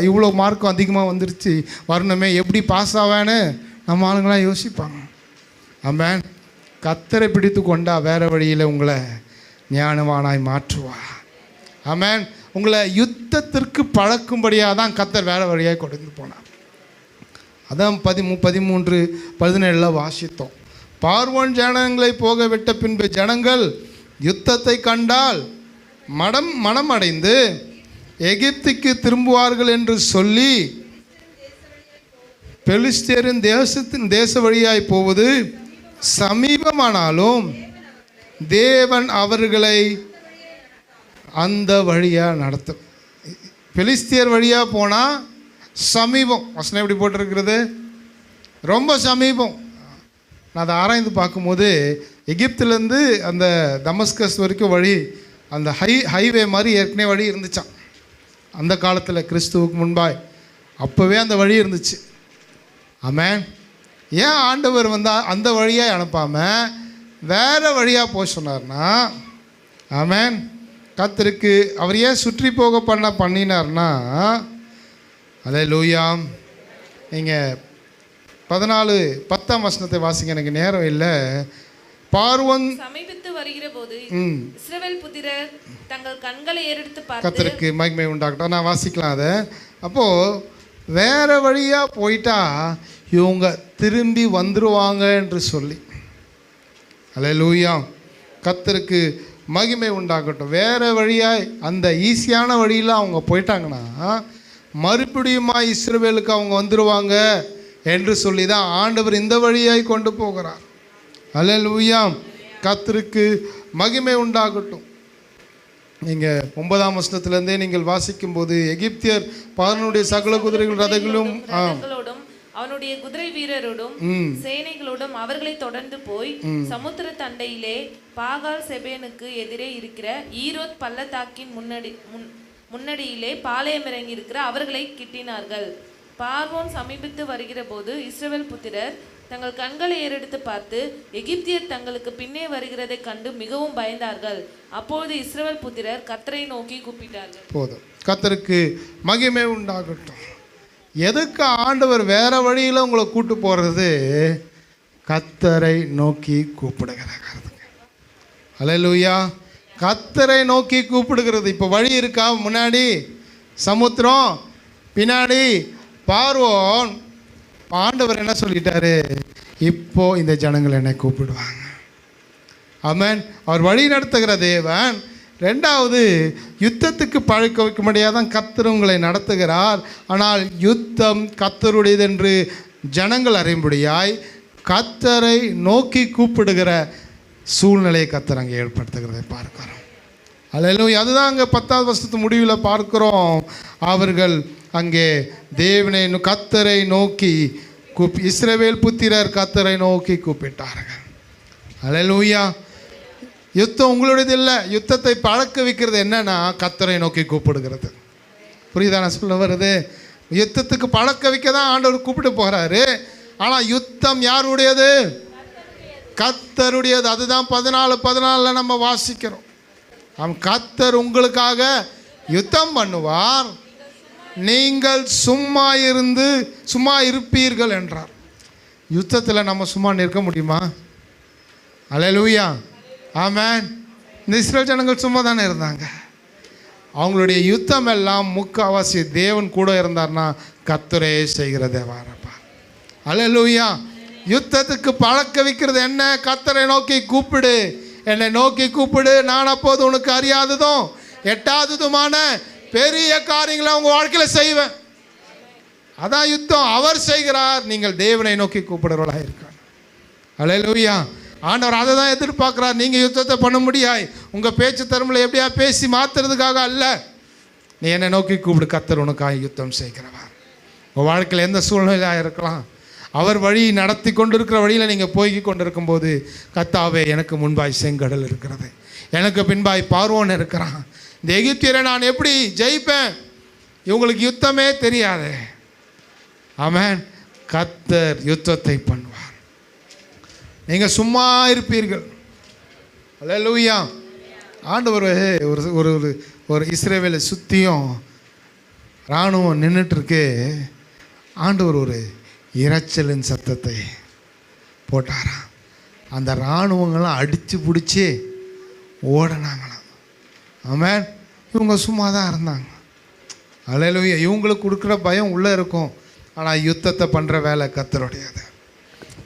இவ்வளோ மார்க்கும் அதிகமாக வந்துருச்சு, வரணுமே, எப்படி பாஸ் ஆவேன்னு நம்ம ஆளுங்களாம் யோசிப்பாங்க. ஆமென். கர்த்தரை பிடித்து கொண்டா வேறு வழியில் உங்களை ஞானவானாய் மாற்றுவா. ஆமென். உங்களை யுத்தத்திற்கு பழக்கும்படியாக தான் கர்த்தர் வேறு வழியாக கொண்டு போனார். அதான் 13-17 வாசித்தோம். பார்வோன் ஜனங்களை போக விட்ட பின்பு ஜனங்கள் யுத்தத்தை கண்டால் மனமடைந்து எகிப்துக்கு திரும்புவார்கள் என்று சொல்லி பெலிஸ்தியரின் தேச வழியாய் போவது சமீபமானாலும் தேவன் அவர்களை அந்த வழியாக நடத்தும். பெலிஸ்தியர் வழியாக போனால் சமீபம். வசனம் எப்படி போட்டிருக்கிறது? ரொம்ப சமீபம். நான் அதை ஆராய்ந்து பார்க்கும்போது எகிப்துலேருந்து அந்த தமஸ்கஸ் வரைக்கும் வழி, அந்த ஹைவே மாதிரி ஏற்கனவே வழி இருந்துச்சான் அந்த காலத்தில், கிறிஸ்துவுக்கு முன்பாய். அப்போவே அந்த வழி இருந்துச்சு. ஆமென். ஏன் ஆண்டவர் அந்த வழியாக அனுப்பாமல் வேறு வழியாக போக சொன்னார்னா, ஆமென், கர்த்தருக்கு அவர் ஏன் சுற்றி போக பண்ணினார்னா, அல்லேலூயா. நீங்கள் 14-10 வசனத்தை வாசிங்க, எனக்கு நேரம் இல்லை. பார்வோன் சமீபித்து வருகிற போது இஸ்ரவேல் புத்திரர் தங்கள் கண்களை ஏறெடுத்து பார்த்து, கர்த்தருக்கு மகிமை உண்டாகட்டும். நான் வாசிக்கலாம் அதை. அப்போது வேறு வழியாக போயிட்டா இவங்க திரும்பி வந்துடுவாங்க என்று சொல்லி, அல்லேலூயா, கர்த்தருக்கு மகிமை உண்டாகட்டும். வேறு வழியாக அந்த ஈஸியான வழியில் அவங்க போயிட்டாங்கன்னா மறுபடியுமா இஸ்ரவேலுக்கு அவங்க வந்துடுவாங்க என்று சொல்லி தான் ஆண்டவர் இந்த வழியாய் கொண்டு போகிறார். அல்லேலூயா. கர்த்தருக்கு மகிமை உண்டாகட்டும். நீங்கள் 9ஆம் வசனத்திலேருந்தே நீங்கள் வாசிக்கும்போது, எகிப்தியர் பார்வோனுடைய சகல குதிரைகள் ரதங்களும் அவனுடைய குதிரை வீரரோடும் சேனைகளோடும் அவர்களை தொடர்ந்து போய் சமுத்திர தண்டையிலே பாகால் செபேனுக்கு எதிரே இருக்கிற ஈரோத் பள்ளத்தாக்கின் முன்னடியிலே பாளையம் இறங்கி இருக்கிற அவர்களை கிட்டினார்கள். பார்வோன் சமீபித்து வருகிற போது இஸ்ரவேல் புத்திரர் தங்கள் கண்களை ஏறெடுத்து பார்த்து எகிப்தியர் தங்களுக்கு பின்னே வருகிறதை கண்டு மிகவும் பயந்தார்கள். அப்பொழுது இஸ்ரவேல் புத்திரர் கர்த்தரை நோக்கி கூப்பிட்டார்கள். போதும். கர்த்தருக்கு மகிமை உண்டாகட்டும். எதுக்கு ஆண்டவர் வேற வழியில் உங்களை கூட்டு போகிறது? கர்த்தரை நோக்கி கூப்பிடுகிறாங்க. அல்லேலூயா. கர்த்தரை நோக்கி கூப்பிடுகிறது. இப்போ வழி இருக்கா? முன்னாடி சமுத்திரம், பின்னாடி பார்வோன். ஆண்டவர் என்ன சொல்லிட்டாரு? இப்போ இந்த ஜனங்கள் என்னை கூப்பிடுவாங்க. ஆமென். அவர் வழி நடத்துகிற தேவன். ரெண்டாவது, யுத்தத்துக்கு பழக்க வைக்கும்படியாக தான் கர்த்தர் உங்களை நடத்துகிறார். ஆனால் யுத்தம் கர்த்தருடையது என்று ஜனங்கள் அறியும்படியாய் கர்த்தரை நோக்கி கூப்பிடுகிற சூழ்நிலையை கர்த்தர் அங்கே ஏற்படுத்துகிறதை பார்க்கிறோம். அல்லேலூயா. அதுதான் அங்கே 10வது வசனத்து முடிவில் பார்க்கிறோம். அவர்கள் அங்கே தேவனை கர்த்தரை நோக்கி இஸ்ரவேல் புத்திரர் கர்த்தரை நோக்கி கூப்பிட்டார்கள். அல்லேலூயா. யுத்தம் உங்களுடையது இல்லை. யுத்தத்தை பழக்க வைக்கிறது என்னன்னா கர்த்தரை நோக்கி கூப்பிடுகிறது. புரியுதா நான் சொல்ல வருது? யுத்தத்துக்கு பழக்க வைக்க தான் ஆண்டவர் கூப்பிட்டு போகிறாரு. ஆனால் யுத்தம் யாருடையது? கர்த்தருடையது. அதுதான் 14:14 நம்ம வாசிக்கிறோம். கர்த்தர் உங்களுக்காக யுத்தம் பண்ணுவார், நீங்கள் சும்மா இருப்பீர்கள் என்றார். யுத்தத்தில் நம்ம சும்மா நிற்க முடியுமா? அல்லேலூயா, ஆமென். இந்த இஸ்ரவேல் ஜனங்கள் சும்மா தானே இருந்தாங்க. அவங்களுடைய யுத்தம் எல்லாம் முக்காவாசி தேவன் கூட இருந்தார்னா கர்த்தரே செய்கிற தேவாரப்பா. அல்லேலூயா. யுத்தத்துக்கு பழக்க வைக்கிறது என்ன? கர்த்தரை நோக்கி கூப்பிடு, என்னை நோக்கி கூப்பிடு, நான் அப்போது உனக்கு அறியாததும் எட்டாததுமான பெரிய காரியங்களை உங்கள் வாழ்க்கையில் செய்வேன். அதான் யுத்தம். அவர் செய்கிறார், நீங்கள் தேவனை நோக்கி கூப்பிடுறவர்களாக இருக்காங்க. அல்லேலூயா. ஆண்டவர் அதை தான் எதிர்பார்க்குறார். நீங்கள் யுத்தத்தை பண்ண முடியாது. உங்கள் பேச்சு திறமையில் எப்படியா பேசி மாற்றுறதுக்காக அல்ல. நீ என்னை நோக்கி கூப்பிடு, கர்த்தர் உனக்காக யுத்தம் செய்கிறவர். உங்கள் வாழ்க்கையில் எந்த சூழ்நிலையாக இருக்கலாம், அவர் வழி நடத்தி கொண்டிருக்கிற வழியில் நீங்கள் போய் கொண்டிருக்கும் போது, கர்த்தாவே எனக்கு முன்பாய் செங்கடல் இருக்கிறது, எனக்கு பின்பாய் பார்வோன் இருக்கிறான், இந்த எகிப்தியரை நான் எப்படி ஜெயிப்பேன்? இவங்களுக்கு யுத்தமே தெரியாது. ஆமென். கர்த்தர் யுத்தத்தை பண்ணுவார், நீங்கள் சும்மா இருப்பீர்கள். அல்லேலூயா. ஆண்டவர் ஒரு ஒரு இஸ்ரவேலை சுற்றியும் இராணுவம் நின்றுட்டுருக்கு. ஆண்டவர் ஒரு இரைச்சலின் சத்தத்தை போட்டாராம். அந்த இராணுவங்கள்லாம் அடித்து பிடிச்சி ஓடினாங்களாம். ஆமென். இவங்க சும்மா தான் இருந்தாங்க. அல்லேலூயா. இவங்களுக்கு கொடுக்குற பயம் உள்ளே இருக்கும். ஆனால் யுத்தத்தை பண்ணுற வேலை கர்த்தருடையது.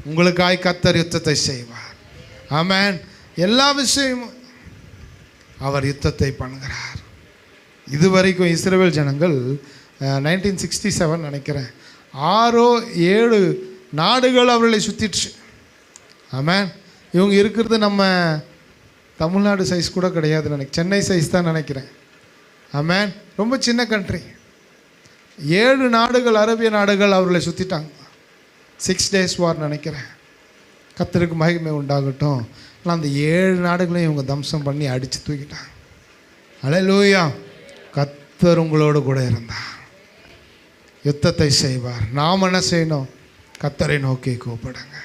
உங்களுக்காய் கர்த்தர் யுத்தத்தை செய்வார். ஆமென். எல்லா விஷயமும் அவர் யுத்தத்தை பண்ணுகிறார். இதுவரைக்கும் இஸ்ரவேல் ஜனங்கள் 1967 நினைக்கிறேன் 6-7 நாடுகள் அவர்களை சுற்றிடுச்சு. ஆமென். இவங்க இருக்கிறது நம்ம தமிழ்நாடு சைஸ் கூட கிடையாது நினைக்கிறேன், சென்னை சைஸ் தான் நினைக்கிறேன். ஆமென். ரொம்ப சின்ன கண்ட்ரி. 7 நாடுகள், அரேபிய நாடுகள் அவர்களை சுற்றிட்டாங்க. 6 days வார் நினைக்கிறேன். கர்த்தருக்கு மகிமை உண்டாகட்டும். ஆனால் அந்த 7 நாடுகளையும் இவங்க தம்சம் பண்ணி அடித்து தூக்கிட்டாங்க. அல்லேலூயா. கர்த்தர் உங்களோடு கூட இருந்தார், யுத்தத்தை செய்வார். நாம் என்ன செய்யணும்? கர்த்தரை நோக்கி கூப்பிடுங்க.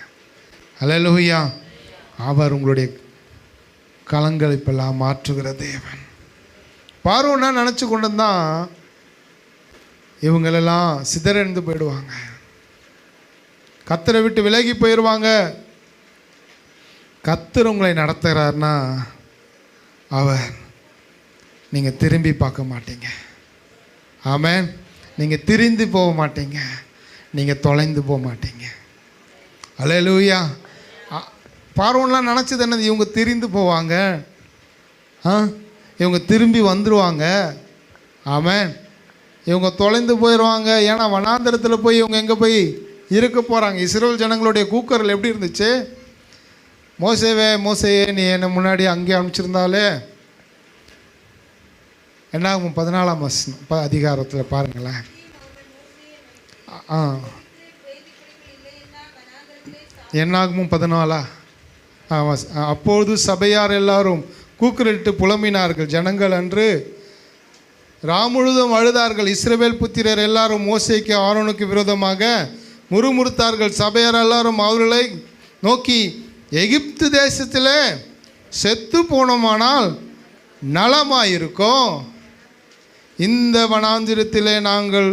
அல்லேலூயா. அவர் உங்களுடைய கலங்களைப்பெல்லாம் மாற்றுகிற தேவன். பார்வோன்னா நினச்சி கொண்டு தான் இவங்களெல்லாம் சிதறந்து போயிடுவாங்க, கர்த்தரை விட்டு விலகி போயிடுவாங்க. கர்த்தர் உங்களை நடத்துகிறார்னா அவர் நீங்கள் திரும்பி பார்க்க மாட்டீங்க. ஆமென். நீங்கள் திரிந்து போக மாட்டீங்க, நீங்கள் தொலைந்து போக மாட்டீங்க. அல்லேலூயா. பார்வோன்லாம் நினச்சது என்னது? இவங்க திரிந்து போவாங்க, இவங்க திரும்பி வந்துடுவாங்க. ஆமென். இவங்க தொலைந்து போயிடுவாங்க. ஏன்னா வனாந்தரத்தில் போய் இவங்க எங்கே போய் இருக்க போகிறாங்க? இஸ்ரவேல் ஜனங்களுடைய கூக்குரல் எப்படி இருந்துச்சு? மோசேயே நீ என்னை முன்னாடி அங்கே அனுப்பிச்சிருந்தாலே. என்னாகும் 14 அதிகாரத்தில் பாருங்களேன். என்னாகும் 14. அப்பொழுது சபையார் எல்லாரும் கூக்குரலிட்டு புலம்பினார்கள். ஜனங்கள் அன்று ராமுழுதும் அழுதார்கள். இஸ்ரவேல் புத்திரர் எல்லாரும் மோசேக்கு ஆரோனுக்கு விரோதமாக முறுமுறுத்தார்கள். சபையார் எல்லாரும் அவர்களை நோக்கி, எகிப்து தேசத்தில் செத்து போனோமானால் நலமாயிருக்கும், இந்த வனாந்திரத்திலே நாங்கள்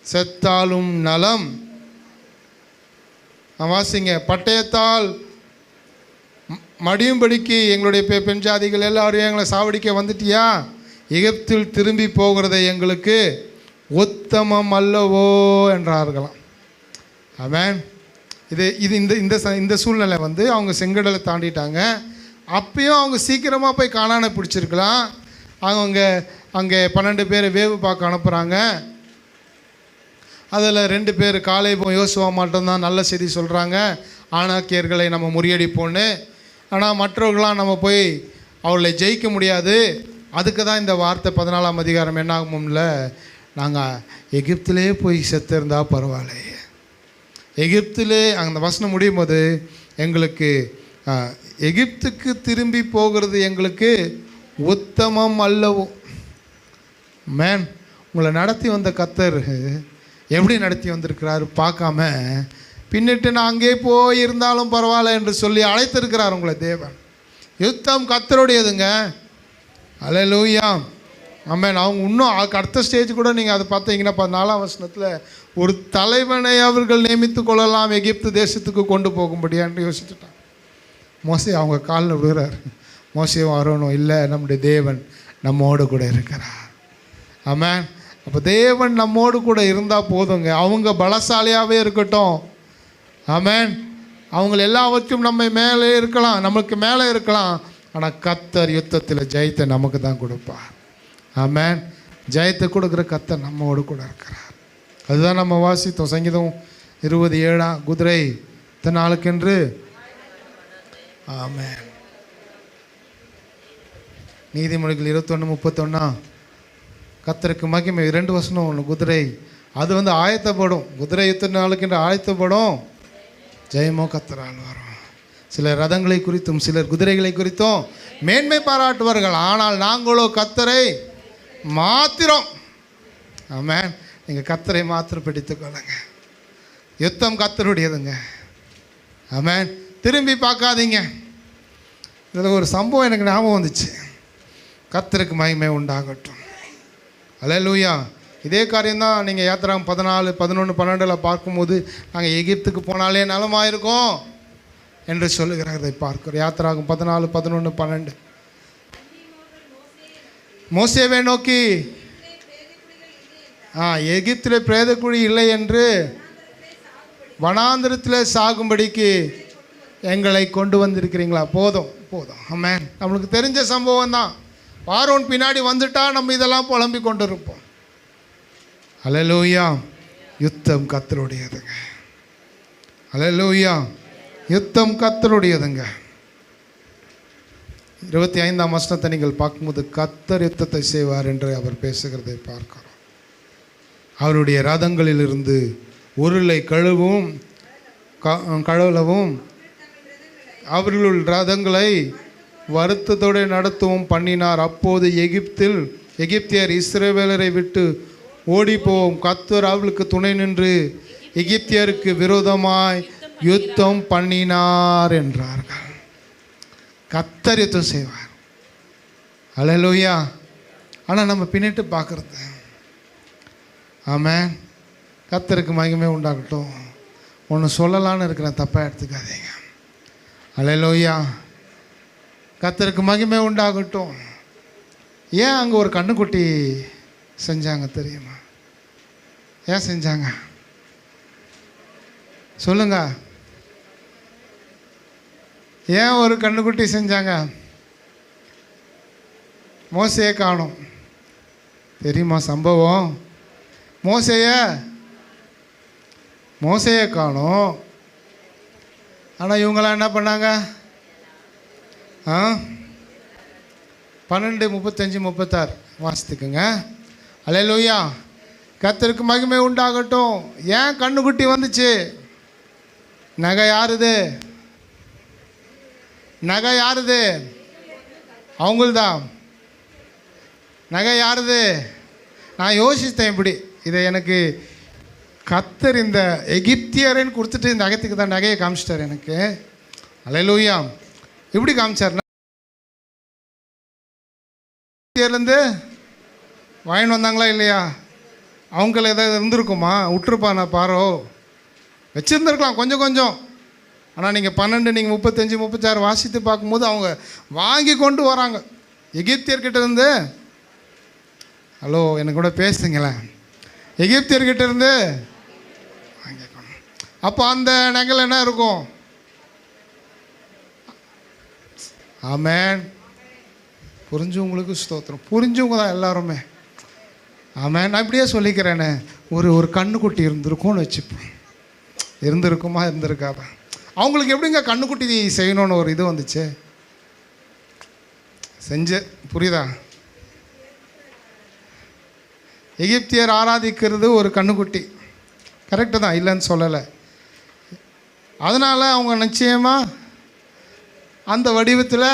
செத்தாலும் நலம். வாசிங்க. பட்டயத்தால் மடியும்படிக்கு எங்களுடைய பெண் ஜாதிகள் எல்லாரும் எங்களை சாவடிக்க வந்துட்டியா? எகிப்தில் திரும்பி போகிறதை எங்களுக்கு உத்தமம் அல்லவோ என்றார்களாம். ஆமென். இது இந்த இந்த இந்த சூழ்நிலை அவங்க செங்கடலை தாண்டிட்டாங்க. அப்பயும் அவங்க சீக்கிரமாக போய் கானானை பிடிச்சிருக்கலாம். அவங்க அங்கே 12 பேர் வேவு பார்க்க அனுப்புகிறாங்க. அதில் 2 பேர் காலேபும் யோசுவா மட்டும்தான் நல்ல செய்தி சொல்கிறாங்க, ஆனாக்கியர்களை நம்ம முறியடிப்போன்னு. ஆனால் மற்றவர்களாம் நம்ம போய் அவளை ஜெயிக்க முடியாது. அதுக்கு தான் இந்த வார்த்தை 14ஆம் அதிகாரம் என்ன ஆகும்ல, நாங்கள் எகிப்திலே போய் செத்திருந்தா பரவாயில்லையே. எகிப்திலே அந்த வசனம் முடியும் போது எங்களுக்கு எகிப்துக்கு திரும்பி போகிறது எங்களுக்கு உத்தமம் அல்லவோ. மேன், உங்களை நடத்தி வந்த கர்த்தர் எப்படி நடத்தி வந்திருக்கிறாரு பார்க்காம, பின்னிட்டு நான் அங்கே போய் இருந்தாலும் பரவாயில்ல என்று சொல்லி அழைத்திருக்கிறார் உங்களை தேவன். யுத்தம் கர்த்தருடையதுங்க. அல்லேலூயா, ஆமென். அவங்க இன்னும் அடுத்த ஸ்டேஜ் கூட நீங்கள் அதை பார்த்தீங்கன்னா 14ஆம் வசனத்தில் ஒரு தலைவனை அவர்கள் நியமித்து கொள்ளலாம் எகிப்து தேசத்துக்கு கொண்டு போகும்படியான்னு யோசிச்சுட்டான். மோசே அவங்க காலில் விழுகிறார். மோசேவும் ஆரோனும், இல்லை, நம்முடைய தேவன் நம்மோடு கூட இருக்கிறார். ஆமென். அப்போ தேவன் நம்மோடு கூட இருந்தால் போதுங்க. அவங்க பலசாலியாகவே இருக்கட்டும். ஆமென். அவங்க எல்லாவற்றும் நம்ம மேலே இருக்கலாம், நம்மளுக்கு மேலே இருக்கலாம். ஆனால் கர்த்தர் யுத்தத்தில் ஜெயத்தை நமக்கு தான் கொடுப்பார். ஆமென். ஜெயத்தை கொடுக்குற கர்த்தர் நம்மோடு கூட இருக்கிறார். அதுதான் நம்ம வாசித்தோம். சங்கீதம் 27 குதிரை இத்தனை நாளுக்கென்று. ஆமென். நீதிமொழிகள் 21:31 கர்த்தருக்கு மகிமை. 2 வசனம். ஒன்று குதிரை, அது ஆயத்தப்படும். குதிரை இத்தனை நாளுக்கென்று ஆயத்தப்படும், ஜெயமோ கர்த்தரால் வரும். சிலர் ரதங்களை குறித்தும் சிலர் குதிரைகளை குறித்தும் மேன்மை பாராட்டுவார்கள், ஆனால் நாங்களோ கர்த்தரை மாத்திரம். ஆமென். நீங்கள் கர்த்தரை மாத்திரம் பிடித்துக் கொள்ளுங்க. யுத்தம் கர்த்தருடையதுங்க. ஆமென். திரும்பி பார்க்காதீங்க. இதில் ஒரு சம்பவம் எனக்கு ஞாபகம் வந்துச்சு. கர்த்தருக்கு மகிமை உண்டாகட்டும். அல்லேலூயா. இதே காரியம்தான் நீங்கள் யாத்திராகம் 14, 11, 12 பார்க்கும்போது நாங்கள் எகிப்துக்கு போனாலே நலமாயிருக்கும் என்று சொல்லுகிறதை பார்க்கிறோம். யாத்திராகம் 14, 11, 12 மோசேவை நோக்கி, எகிப்திலே பிரேதக்குழி இல்லை என்று வனாந்திரத்தில் சாகும்படிக்கு எங்களை கொண்டு வந்திருக்கிறீங்களா? போதும் போதும். ஆமென். நம்மளுக்கு தெரிஞ்ச சம்பவம் தான். பார்வோன் பின்னாடி வந்துட்டா நம்ம இதெல்லாம் புலம்பி கொண்டு இருப்போம். அல்லேலூயா. யுத்தம் கர்த்தருடையதுங்க. அல்லேலூயா. யுத்தம் கர்த்தருடையதுங்க. 25ஆம் வசனத்தை நீங்கள் பார்க்கும்போது கர்த்தர் யுத்தத்தை செய்வார் என்று அவர் பேசுகிறதை பார்க்கிறோம். அவருடைய ரதங்களிலிருந்து உருளை கழுவவும் அவர்களுள் ரதங்களை வருத்தத்தோடு நடத்தவும் பண்ணினார். அப்போது எகிப்தியர் இஸ்ரவேலரை விட்டு ஓடிப்போம். கர்த்தர் அவர்களுக்கு துணை நின்று எகிப்தியருக்கு விரோதமாய் யுத்தம் பண்ணினார் என்றார்கள். கர்த்தர் யுத்தம் செய்வார். அல்லேலூயா. ஆனால் நம்ம பின்னிட்டு பார்க்குறது. ஆமென். கர்த்தருக்கு மகிமை உண்டாகட்டும். ஒன்று சொல்லலான்னு இருக்கிறேன், தப்பாக எடுத்துக்காதீங்க. அல்லேலூயா. கர்த்தருக்கு மகிமை உண்டாகட்டும். ஏன் அங்கே ஒரு கண்ணுக்குட்டி செஞ்சாங்க தெரியுமா? ஏன் செஞ்சாங்க சொல்லுங்க. ஏன் ஒரு கண்ணுக்குட்டி செஞ்சாங்க? மோசேயை காணோம். தெரியுமா சம்பவம்? மோசேயை காணோம். ஆனால் இவங்களாம் என்ன பண்ணாங்க? 12, 35, 36 வாசித்துக்குங்க. அல்லேலூயா. கர்த்தருக்கு மகிமை உண்டாகட்டும். ஏன் கண்ணுக்குட்டி வந்துச்சு? நகை யாருது? நகை யாருது? அவங்கள்தான். நகை யாருது? நான் யோசித்தேன் இப்படி, இதை எனக்கு கர்த்தர் இந்த எகிப்தியரேன்னு கொடுத்துட்டு இந்த அகத்துக்கு தான் நகையை காமிச்சிட்டார் எனக்கு. அல்லேலூயா. இப்படி காமிச்சார். எகிப்தியர்லேருந்து வாங்கிட்டு வந்தாங்களா இல்லையா? அவங்கள ஏதாவது இருந்திருக்குமா? விட்டுருப்பானா பாரோ? வச்சுருந்துருக்கலாம் கொஞ்சம் கொஞ்சம். ஆனால் நீங்கள் 12, நீங்கள் 35, 36 வாசித்து பார்க்கும்போது அவங்க வாங்கி கொண்டு வராங்க எகிப்தியர்கிட்ட இருந்து. ஹலோ, எனக்கு கூட பேசுங்களேன். எகிப்தியர்கிட்ட இருந்து வாங்கிக்கணும். அப்போ அந்த நகையில் என்ன இருக்கும்? ஆமென். புரிஞ்சவங்களுக்கு ஸ்தோத்திரம். புரிஞ்சவங்க தான் எல்லாருமே. ஆமென். நான் இப்படியே சொல்லிக்கிறேனே, ஒரு கண்ணுக்குட்டி இருந்திருக்கும்னு வச்சுப்போம். இருந்திருக்குமா இருந்திருக்காதா? அவங்களுக்கு எப்படிங்க கண்ணுக்குட்டி செய்யணும்னு ஒரு இது வந்துச்சு? புரியுதா? எகிப்தியர் ஆராதிக்கிறது ஒரு கண்ணுக்குட்டி, கரெக்டு தான், இல்லைன்னு சொல்லலை. அதனால் அவங்க நிச்சயமாக அந்த வடிவத்தில்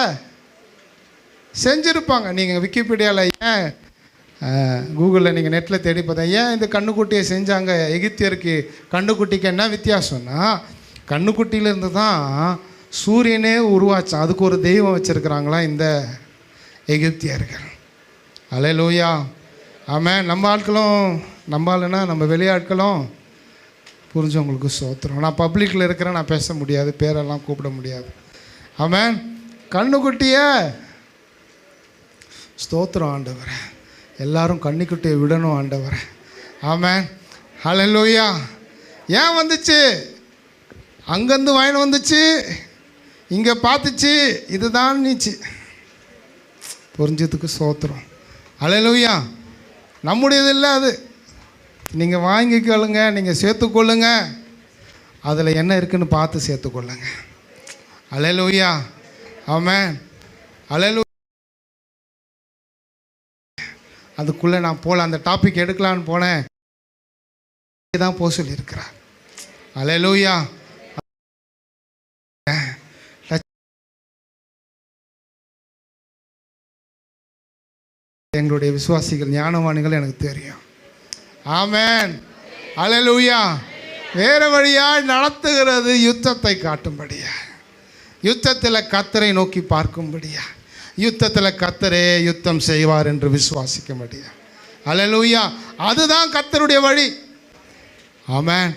செஞ்சுருப்பாங்க. நீங்கள் விக்கிபீடியாவில் ஏன் கூகுளில் நீங்கள் நெட்டில் தேடி பார்த்தா ஏன் இந்த கண்ணுக்குட்டியை செஞ்சாங்க, எகிப்தியருக்கு கண்ணுக்குட்டிக்கு என்ன வித்தியாசம்னா, கண்ணுக்குட்டியிலேருந்து தான் சூரியனே உருவாச்சான். அதுக்கு ஒரு தெய்வம் வச்சுருக்கிறாங்களாம் இந்த எகிப்தியர்கள். அல்லேலூயா. ஆமென். நம்ம ஆட்களும் நம்பாளுன்னா நம்ம வெளியாட்களும் புரிஞ்சவங்களுக்கு ஸ்தோத்திரம். நான் பப்ளிக்கில் இருக்கிறேன், நான் பேச முடியாது, பேரெல்லாம் கூப்பிட முடியாது. ஆமென். கண்ணுக்குட்டியை ஸ்தோத்திரம் ஆண்டவரே. எல்லாரும் கண்ணுக்குட்டியை விடணும் ஆண்டவரே. ஆமென். அல்லேலூயா. ஏன் வந்துச்சு? அங்கேருந்து வாங்கிட்டு வந்துச்சு, இங்கே பார்த்துச்சு, இதுதான் நீச்சு. புரிஞ்சதுக்கு ஸ்தோத்திரம். அல்லேலூயா. நம்முடையது இல்லை அது. நீங்கள் வாங்கிக்கொள்ளுங்க, நீங்கள் சேர்த்துக்கொள்ளுங்க, அதில் என்ன இருக்குன்னு பார்த்து சேர்த்துக்கொள்ளுங்க. அல்லேலூயா. ஆமென். அல்லேலூயா. அதுக்குள்ளே நான் போகல, அந்த டாபிக் எடுக்கலான்னு போனேன், தான் போக சொல்லியிருக்கிறார். அல்லேலூயா. எங்களுடைய விசுவாசிகள் ஞானவாணிகள் எனக்கு தெரியும். ஆமென். அல்லேலூயா. வேறு வழியாய் நடத்துகிறது யுத்தத்தை காட்டும்படியா, யுத்தத்தில் கர்த்தரை நோக்கி பார்க்கும்படியா, யுத்தத்தில் கர்த்தரே யுத்தம் செய்வார் என்று விசுவாசிக்கும்படியா. அல்லேலூயா. அதுதான் கர்த்தருடைய வழி. ஆமென்.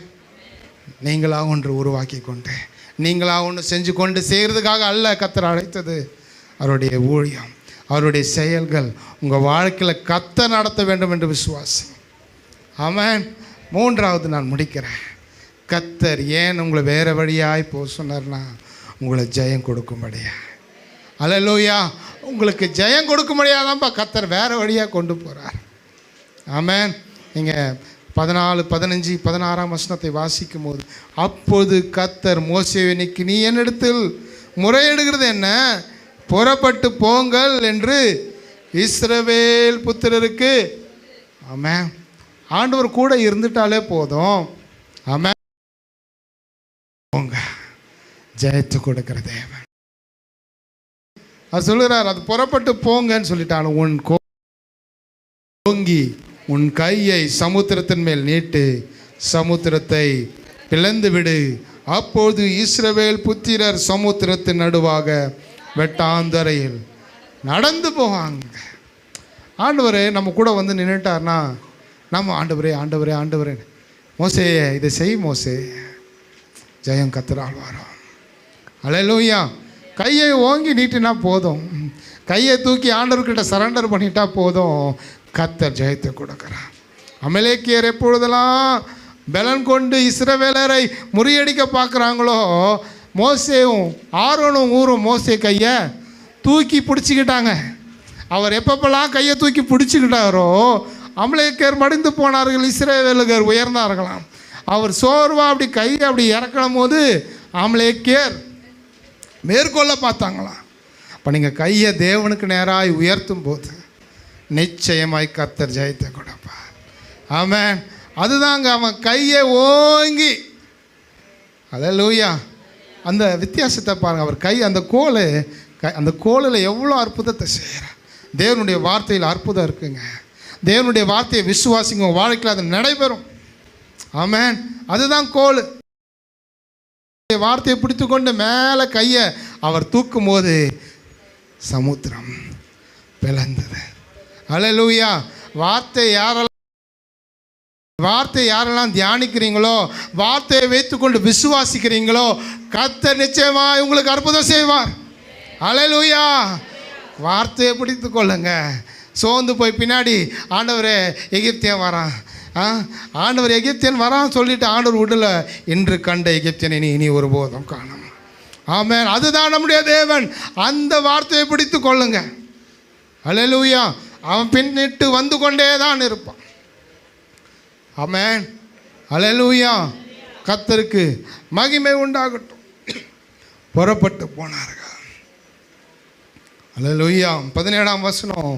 நீங்களாக ஒன்று உருவாக்கி கொண்டு, நீங்களாக ஒன்று செஞ்சு கொண்டு செய்கிறதுக்காக அல்ல கர்த்தர் அழைத்தது. அவருடைய ஊழியம், அவருடைய செயல்கள் உங்கள் வாழ்க்கையில் கர்த்தர் நடத்த வேண்டும் என்று விசுவாசி. ஆமென். மூன்றாவது நான் முடிக்கிறேன். கர்த்தர் ஏன் உங்களை வேறு வழியாய் போக சொன்னார்னா, உங்களை ஜெயம் கொடுக்கும்படியா. அல்லேலூயா. உங்களுக்கு ஜெயம் கொடுக்கும்படியாதான்ப்பா கர்த்தர் வேறு வழியாக கொண்டு போகிறார். ஆமென். நீங்கள் 14, 15, 16 வசனத்தை வாசிக்கும் போது, அப்போது கர்த்தர் மோசேயை நோக்கி, நீ என்னிடத்தில் முறையிடுகிறது என்ன? புறப்பட்டு போங்கள் என்று இஸ்ரவேல் புத்திரருக்கு. ஆமென். ஆண்டவர் கூட இருந்துட்டாலே போதும். ஆமென். போங்க, ஜெயத்து கொடுக்கிற தேவன். அது சொல்லுறார், அது புறப்பட்டு போங்கன்னு சொல்லிட்டாலும், உன் ஓங்கி உன் கையை சமுத்திரத்தின் மேல் நீட்டு, சமுத்திரத்தை பிளந்து விடு. அப்போது இஸ்ரவேல் புத்திரர் சமுத்திரத்தின் நடுவாக வெட்டாந்தரையில் நடந்து போவாங்க. ஆண்டவரே நம்ம கூட வந்து நின்றுட்டார்னா, நம்ம ஆண்டவரே ஆண்டவரே ஆண்டவரே மோசே இதை செய் மோசே, ஜெயம் கர்த்தரால் வரும். அல்லேலூயா. கையை ஓங்கி நீட்டினா போதும், கையை தூக்கி ஆண்டவர்கிட்ட சரண்டர் பண்ணிட்டா போதும், கர்த்தர் ஜெயத்தை கொடுக்குறார். அமலேக்கியர் எப்பொழுதெல்லாம் பலன் கொண்டு இஸ்ரவேலரை முறியடிக்க பார்க்குறாங்களோ, மோசேவும் ஆரோனும் ஊரும் மோசே கையை தூக்கி பிடிச்சிக்கிட்டாங்க. அவர் எப்பப்பெல்லாம் கையை தூக்கி பிடிச்சிக்கிட்டாரோ, அமலேக்கியர் மடிந்து போனார்கள், இஸ்ரவேலர் உயர்ந்தார்களாம். அவர் சோர்வாக அப்படி கையை அப்படி இறக்கணும் போது அமலேக்கியர் மேற்கொள்ள பார்த்தாங்களாம். அப்போ நீங்கள் கையை தேவனுக்கு நேராக உயர்த்தும் போது நிச்சயமாய் கர்த்தர் ஜெயத்தை கொடுப்பார். ஆமென். அதுதாங்க, அவன் கையை ஓங்கி. அல்லேலூயா. அந்த வித்தியாசத்தை பாருங்கள். அவர் கை, அந்த கோலில் எவ்வளோ அற்புதத்தை செய்கிறார். தேவனுடைய வார்த்தையில் அற்புதம் இருக்குங்க. தேவனுடைய வார்த்தையை விசுவாசிங்க, வாழ்க்கையில் அது நடைபெறும். ஆமென். அதுதான் கோல். வார்த்தையை பிடித்து கொண்டு மேலே கையை அவர் தூக்கும் போது சமுத்திரம் பிளந்தது. அல்லேலூயா. வார்த்தை யாரெல்லாம் தியானிக்கிறீங்களோ, வார்த்தையை வைத்துக்கொண்டு விசுவாசிக்கிறீங்களோ, கர்த்தர் நிச்சயமாக உங்களுக்கு அற்புதம் செய்வார். அல்லேலூயா. வார்த்தையை பிடித்து கொள்ளுங்க. சோர்ந்து போய் பின்னாடி ஆண்டவரே எகிப்தியன் வரான், ஆண்டவர் எகிப்தியன் வரான்னு சொல்லிட்டு ஆண்டவர் விடல, இன்று கண்ட எகிப்தியனை இனி ஒருபோதும் காணும். ஆமென். அதுதான் நம்முடைய தேவன். அந்த வார்த்தையை பிடித்து கொள்ளுங்க. அல்லேலூயா. அவன் பின்னிட்டு வந்து கொண்டே தான் இருப்பான். ஆமென். அல்லேலூயா. கர்த்தருக்கு மகிமை உண்டாகட்டும். புறப்பட்டு போனார்கள். அல்லேலூயா. 17ஆம் வசனம்,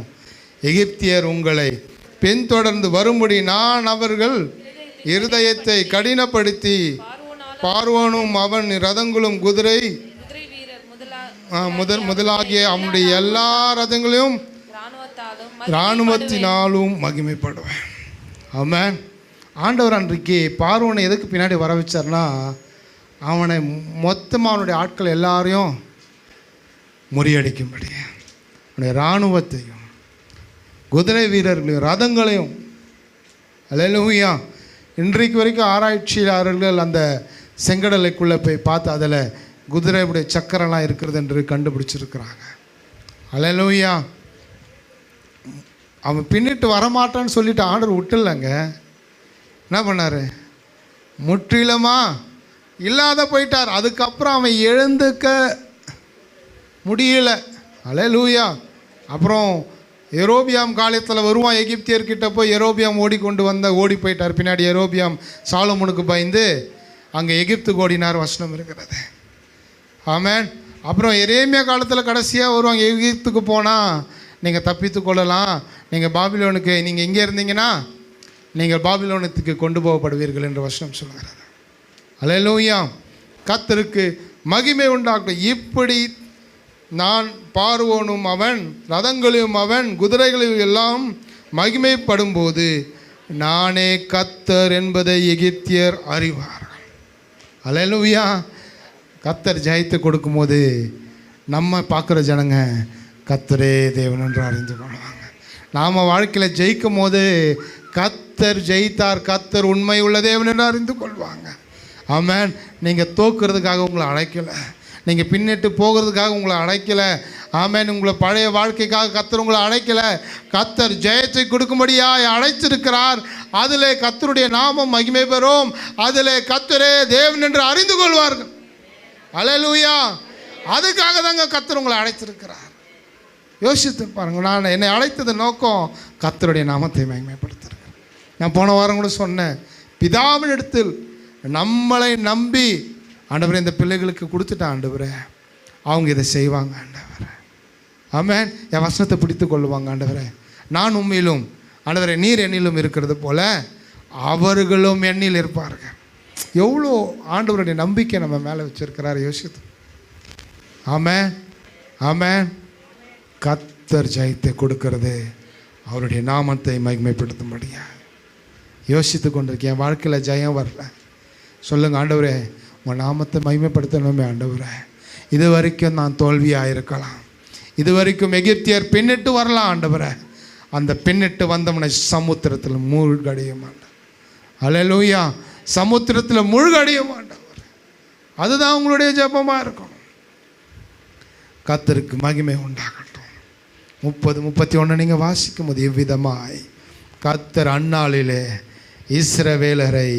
எகிப்தியர் உங்களை பின்தொடர்ந்து வரும்படி நான் அவர்கள் இருதயத்தை கடினப்படுத்தி பார்வோனும் அவன் ரதங்களும் குதிரை முதலாகிய அவனுடைய எல்லா ரதங்களையும் இராணுவத்தினாலும் மகிமைப்படுவேன். ஆமென். ஆண்டவர் அன்றைக்கு பார்வோனை எதுக்கு பின்னாடி வர வச்சார்னா, அவனை மொத்தமாக அவனுடைய ஆட்கள் எல்லாரையும் முறியடிக்கும்படி அவனுடைய இராணுவத்தையும் குதிரை வீரர்களையும் ரதங்களையும். அல்லேலூயா. இன்றைக்கு வரைக்கும் ஆராய்ச்சியாளர்கள் அந்த செங்கடலைக்குள்ளே போய் பார்த்து அதில் குதிரையுடைய சக்கரம்லாம் இருக்கிறது என்று கண்டுபிடிச்சிருக்கிறாங்க. அல்லேலூயா. அவன் பின்னிட்டு வரமாட்டான்னு சொல்லிட்டு ஆர்டர் விட்டுலங்க. என்ன பண்ணார்? முற்றிலுமாக இல்லாத போயிட்டார். அதுக்கப்புறம் அவன் எழுந்துக்க முடியல. அல்லேலூயா. அப்புறம் எரோபியாம் காலத்தில் வருவான். எகிப்தியர்கிட்ட போய் எரோபியாம் ஓடி போயிட்டார். பின்னாடி எரோபியாம் சாலமோனுக்கு பயந்து அங்கே எகிப்துக்கு ஓடினார். வசனம் இருக்கிறது. ஆமென். அப்புறம் எரேமியா காலத்தில் கடைசியாக வருவாங்க. எகிப்துக்கு போனால் நீங்கள் தப்பித்து கொள்ளலாம், நீங்கள் பாபிலோனுக்கு, நீங்கள் இங்கே இருந்தீங்கன்னா நீங்கள் பாபிலோனத்துக்கு கொண்டு போகப்படுவீர்கள் என்று வசனம் சொல்கிறது. அல்லேலூயா. கர்த்தருக்கு மகிமை உண்டாகட்டும். இப்படி நான் பார்வோனும் அவன் ரதங்களையும் அவன் குதிரைகளையும் எல்லாம் மகிமைப்படும்போது நானே கர்த்தர் என்பதை எகிப்தியர் அறிவார்கள். அல்லேலூயா. கர்த்தர் ஜெயித்து கொடுக்கும்போது நம்ம பார்க்குற ஜனங்க கர்த்தரே தேவன் என்று அறிந்து கொள்வாங்க. நாம் வாழ்க்கையில் ஜெயிக்கும் போது கர்த்தர் ஜெயித்தார், கர்த்தர் உண்மை உள்ள தேவன் என்று அறிந்து கொள்வாங்க. ஆமென். நீங்கள் தோக்குறதுக்காக உங்களை அழைக்கலை, நீங்கள் பின்னிட்டு போகிறதுக்காக உங்களை அழைக்கலை. ஆமென். உங்களை பழைய வாழ்க்கைக்காக கர்த்தர் உங்களை அழைக்கலை. கர்த்தர் ஜெயத்தை கொடுக்கும்படியாக அழைத்திருக்கிறார். அதிலே கர்த்தருடைய நாமம் மகிமை பெறும். அதிலே கர்த்தரே தேவன் என்று அறிந்து கொள்வார்கள். அல்லேலூயா. அதுக்காக தாங்க கர்த்தர் உங்களை அழைத்திருக்கிறார். யோசித்து பாருங்கள். நான் என்னை அழைத்தது நோக்கம் கர்த்தருடைய நாமத்தை மகிமைப்படுத்துகிறேன். நான் போன வாரம் கூட சொன்னேன், பிதாவின் இடத்தில் நம்மளை நம்பி ஆண்டவரே இந்த பிள்ளைகளுக்கு கொடுத்துட்டேன் ஆண்டவரே, அவங்க இதை செய்வாங்க ஆண்டவரே. ஆமென். என் வசனத்தை பிடித்து கொள்ளுவாங்க ஆண்டவரே. நான் உண்மையிலும் ஆண்டவரே நீர் என்னிலும் இருக்கிறது போல அவர்களும் என்னில் இருப்பார்கள். எவ்வளோ ஆண்டவருடைய நம்பிக்கை நம்ம மேலே வச்சிருக்கிறார் யோசித்து. ஆமென். ஆமென். கர்த்தர் ஜெயத்தை கொடுக்கிறது அவருடைய நாமத்தை மகிமைப்படுத்தும்படியா. யோசித்து கொண்டிருக்கேன். என் வாழ்க்கையில் ஜெயம் வரல. சொல்லுங்கள் ஆண்டவரே, உங்கள் நாமத்தை மகிமைப்படுத்தணுமே ஆண்டவரே. இது வரைக்கும் நான் தோல்வியாக இருக்கலாம், இது வரைக்கும் எகிப்தியர் பின்னிட்டு வரலாம் ஆண்டவரே. அந்த பின்னிட்டு வந்தவனை சமுத்திரத்தில் மூழ்கடிய மாட்டான். அல்லேலூயா. சமுத்திரத்தில் மூழ்கடிய மாட்டவர். அதுதான் உங்களுடைய ஜெபமாக இருக்கணும். கர்த்தருக்கு மகிமை உண்டாகட்டும். 30-31 நீங்கள் வாசிக்கும் போது இவ்விதமாய் கர்த்தர் அந்நாளிலே இஸ்ரவேலரை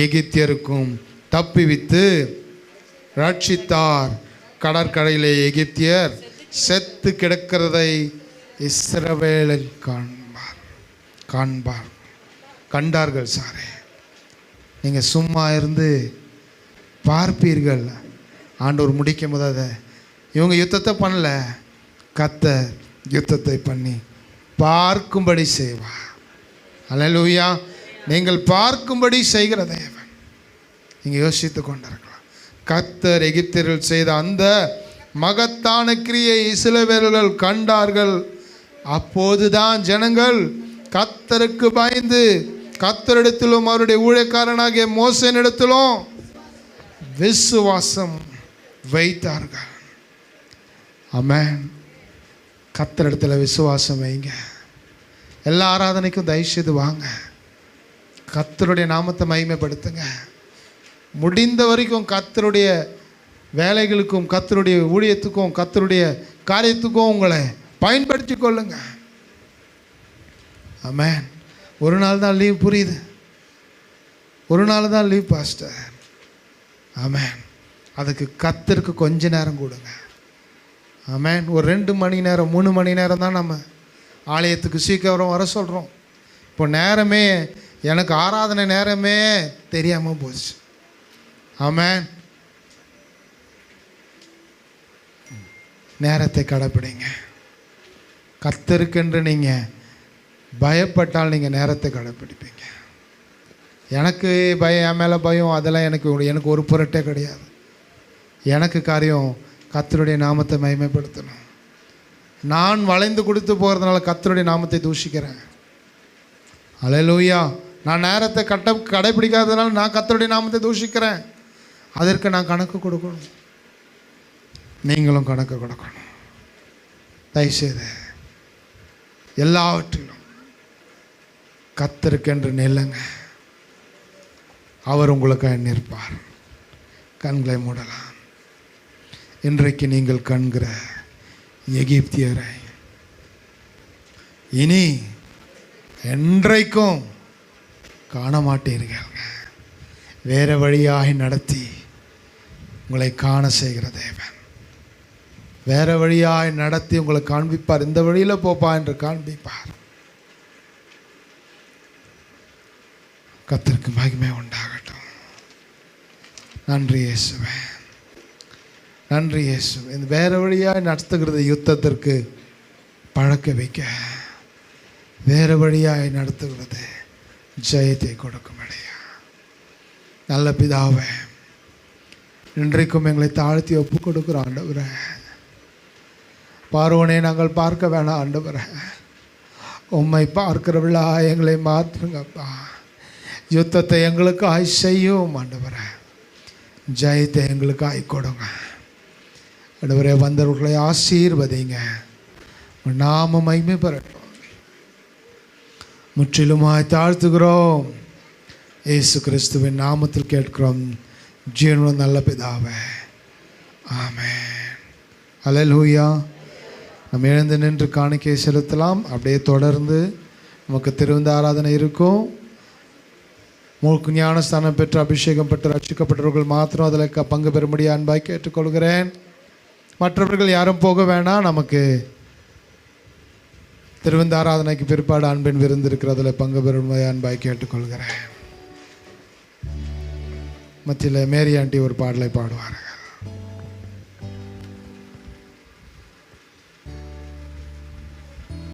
எகிப்தியருக்கும் தப்பிவித்து ரட்சித்தார். கடற்கரையிலே எகிப்தியர் செத்து கிடக்கிறதை இஸ்ரவேலர் கண்டார்கள். சாரே, நீங்கள் சும்மா இருந்து பார்ப்பீர்கள். ஆண்டவர் முடிக்கும் போது அதை இவங்க யுத்தத்தை பண்ணல, கர்த்தர் யுத்தத்தை பண்ணி பார்க்கும்படி செய்வார். அல்லேலூயா. நீங்கள் பார்க்கும்படி செய்கிற தேவன். நீங்கள் யோசித்து கொண்டிருக்கலாம். கர்த்தர் எகிப்தியர்கள் செய்த அந்த மகத்தான கிரியை இஸ்ரவேலர்கள் கண்டார்கள். அப்போதுதான் ஜனங்கள் கர்த்தருக்கு பயந்து கர்த்தரிடத்திலும் அவருடைய ஊழியக்காரனாகிய மோசேனிடத்திலும் விசுவாசம் வைத்தார்கள். ஆமென். கர்த்தரிடத்தில் விசுவாசம் வைங்க. எல்லா ஆராதனைக்கும் தயவுசெய்து வாங்க. கர்த்தருடைய நாமத்தை மகிமைப்படுத்துங்க. முடிந்த வரைக்கும் கர்த்தருடைய வேலைகளுக்கும் கர்த்தருடைய ஊழியத்துக்கும் கர்த்தருடைய காரியத்துக்கும் உங்களை பயன்படுத்தி கொள்ளுங்க. ஆமென். ஒரு நாள் தான் லீவ், புரியுது, ஒரு நாள் தான் லீவ் பாஸ்டர். ஆமென். அதுக்கு கர்த்தருக்கு கொஞ்ச நேரம் கொடுங்க. ஆமென். ஒரு 2 மணி நேரம் 3 மணி நேரம் தான் நம்ம ஆலயத்துக்கு சீக்கிரம் வர சொல்கிறோம். இப்போ நேரமே எனக்கு ஆராதனை நேரமே தெரியாமல் போச்சு. ஆமென். நேரத்தை கடைப்பிடிங்க. கர்த்தருக்கென்று நீங்கள் பயப்பட்டால் நீங்கள் நேரத்தை கடைப்பிடிப்பீங்க. எனக்கு பயம், என் மேலே பயம், அதெல்லாம் எனக்கு ஒரு பொருட்டே கிடையாது. எனக்கு காரியம் கர்த்தருடைய நாமத்தை மகிமைப்படுத்தணும். நான் வளைந்து கொடுத்து போகிறதுனால கர்த்தருடைய நாமத்தை தூஷிக்கிறேன். அல்லேலூயா. நான் நேரத்தை கடைப்பிடிக்காததுனால நான் கர்த்தருடைய நாமத்தை தூஷிக்கிறேன். அதற்கு நான் கணக்கு கொடுக்கணும். நீங்களும் கணக்கு கொடுக்கணும். தயவுசெய்து எல்லாவற்றிலும் கர்த்தருக்கென்று நில்லுங்க. அவர் உங்களுக்காக நிற்பார். கண்களை மூடலாம். இன்றைக்கு நீங்கள் காண்கிற எகிப்தியரை இனி என்றைக்கும் காண மாட்டீர்கள். வேறு வழியாய் நடத்தி உங்களை காண செய்கிற தேவன் வேறு வழியாய் நடத்தி உங்களை காண்பிப்பார். இந்த வழியில் போப்பா என்று காண்பிப்பார். கர்த்தருக்கு மகிமை உண்டாகட்டும். நன்றி இயேசுவே, நன்றி இயேசுவே. இந்த வேறு வழியாய் நடத்துகிறது யுத்தத்திற்கு பழக்க வைக்க, வேறு வழியாய் நடத்துகிறது ஜெயத்தை கொடுக்கும்படியா. நல்ல பிதாவே, இன்றைக்கும் எங்களை தாழ்த்தி ஒப்பு கொடுக்குற ஆண்டவரே, பார்வோனே நாங்கள் பார்க்க வேணாம் ஆண்டவரே, உம்மை பார்க்கிறவளா எங்களை மாற்றுங்கப்பா. யுத்தத்தை எங்களுக்காய் செய்யும் ஆண்டவரே, ஜெயத்தை எங்களுக்காய் கொடுங்க ஆண்டவரே. வந்தவர்களை ஆசீர்வதிங்க. நாம மகிமை பெறட்டும். முற்றிலுமாய் தாழ்த்துகிறோம். இயேசு கிறிஸ்துவின் நாமத்தில் கேட்கிறோம் ஜீவனுள்ள நல்ல பிதாவே, ஆமென். அல்லேலூயா. நம்ம எழுந்து நின்று காணிக்கை செலுத்தலாம். அப்படியே தொடர்ந்து நமக்கு திருவிந்த ஆராதனை இருக்கும். மூக்கு ஞானஸ்தானம் பெற்று அபிஷேகம் பெற்று ரட்சிக்கப்பட்டவர்கள் மாத்திரம் அதில் பங்கு பெறும்படி அன்பாய் கேட்டுக்கொள்கிறேன். மற்றவர்கள் யாரும் போக வேணாம். நமக்கு திருவிந்த ஆராதனைக்கு பிற்பாடு அன்பின் விருந்து இருக்கிறதில் பங்கு பெறும்படி அன்பாய் கேட்டுக்கொள்கிறேன். மத்தியில் மேரி ஆண்டி ஒரு பாடலை பாடுவார்.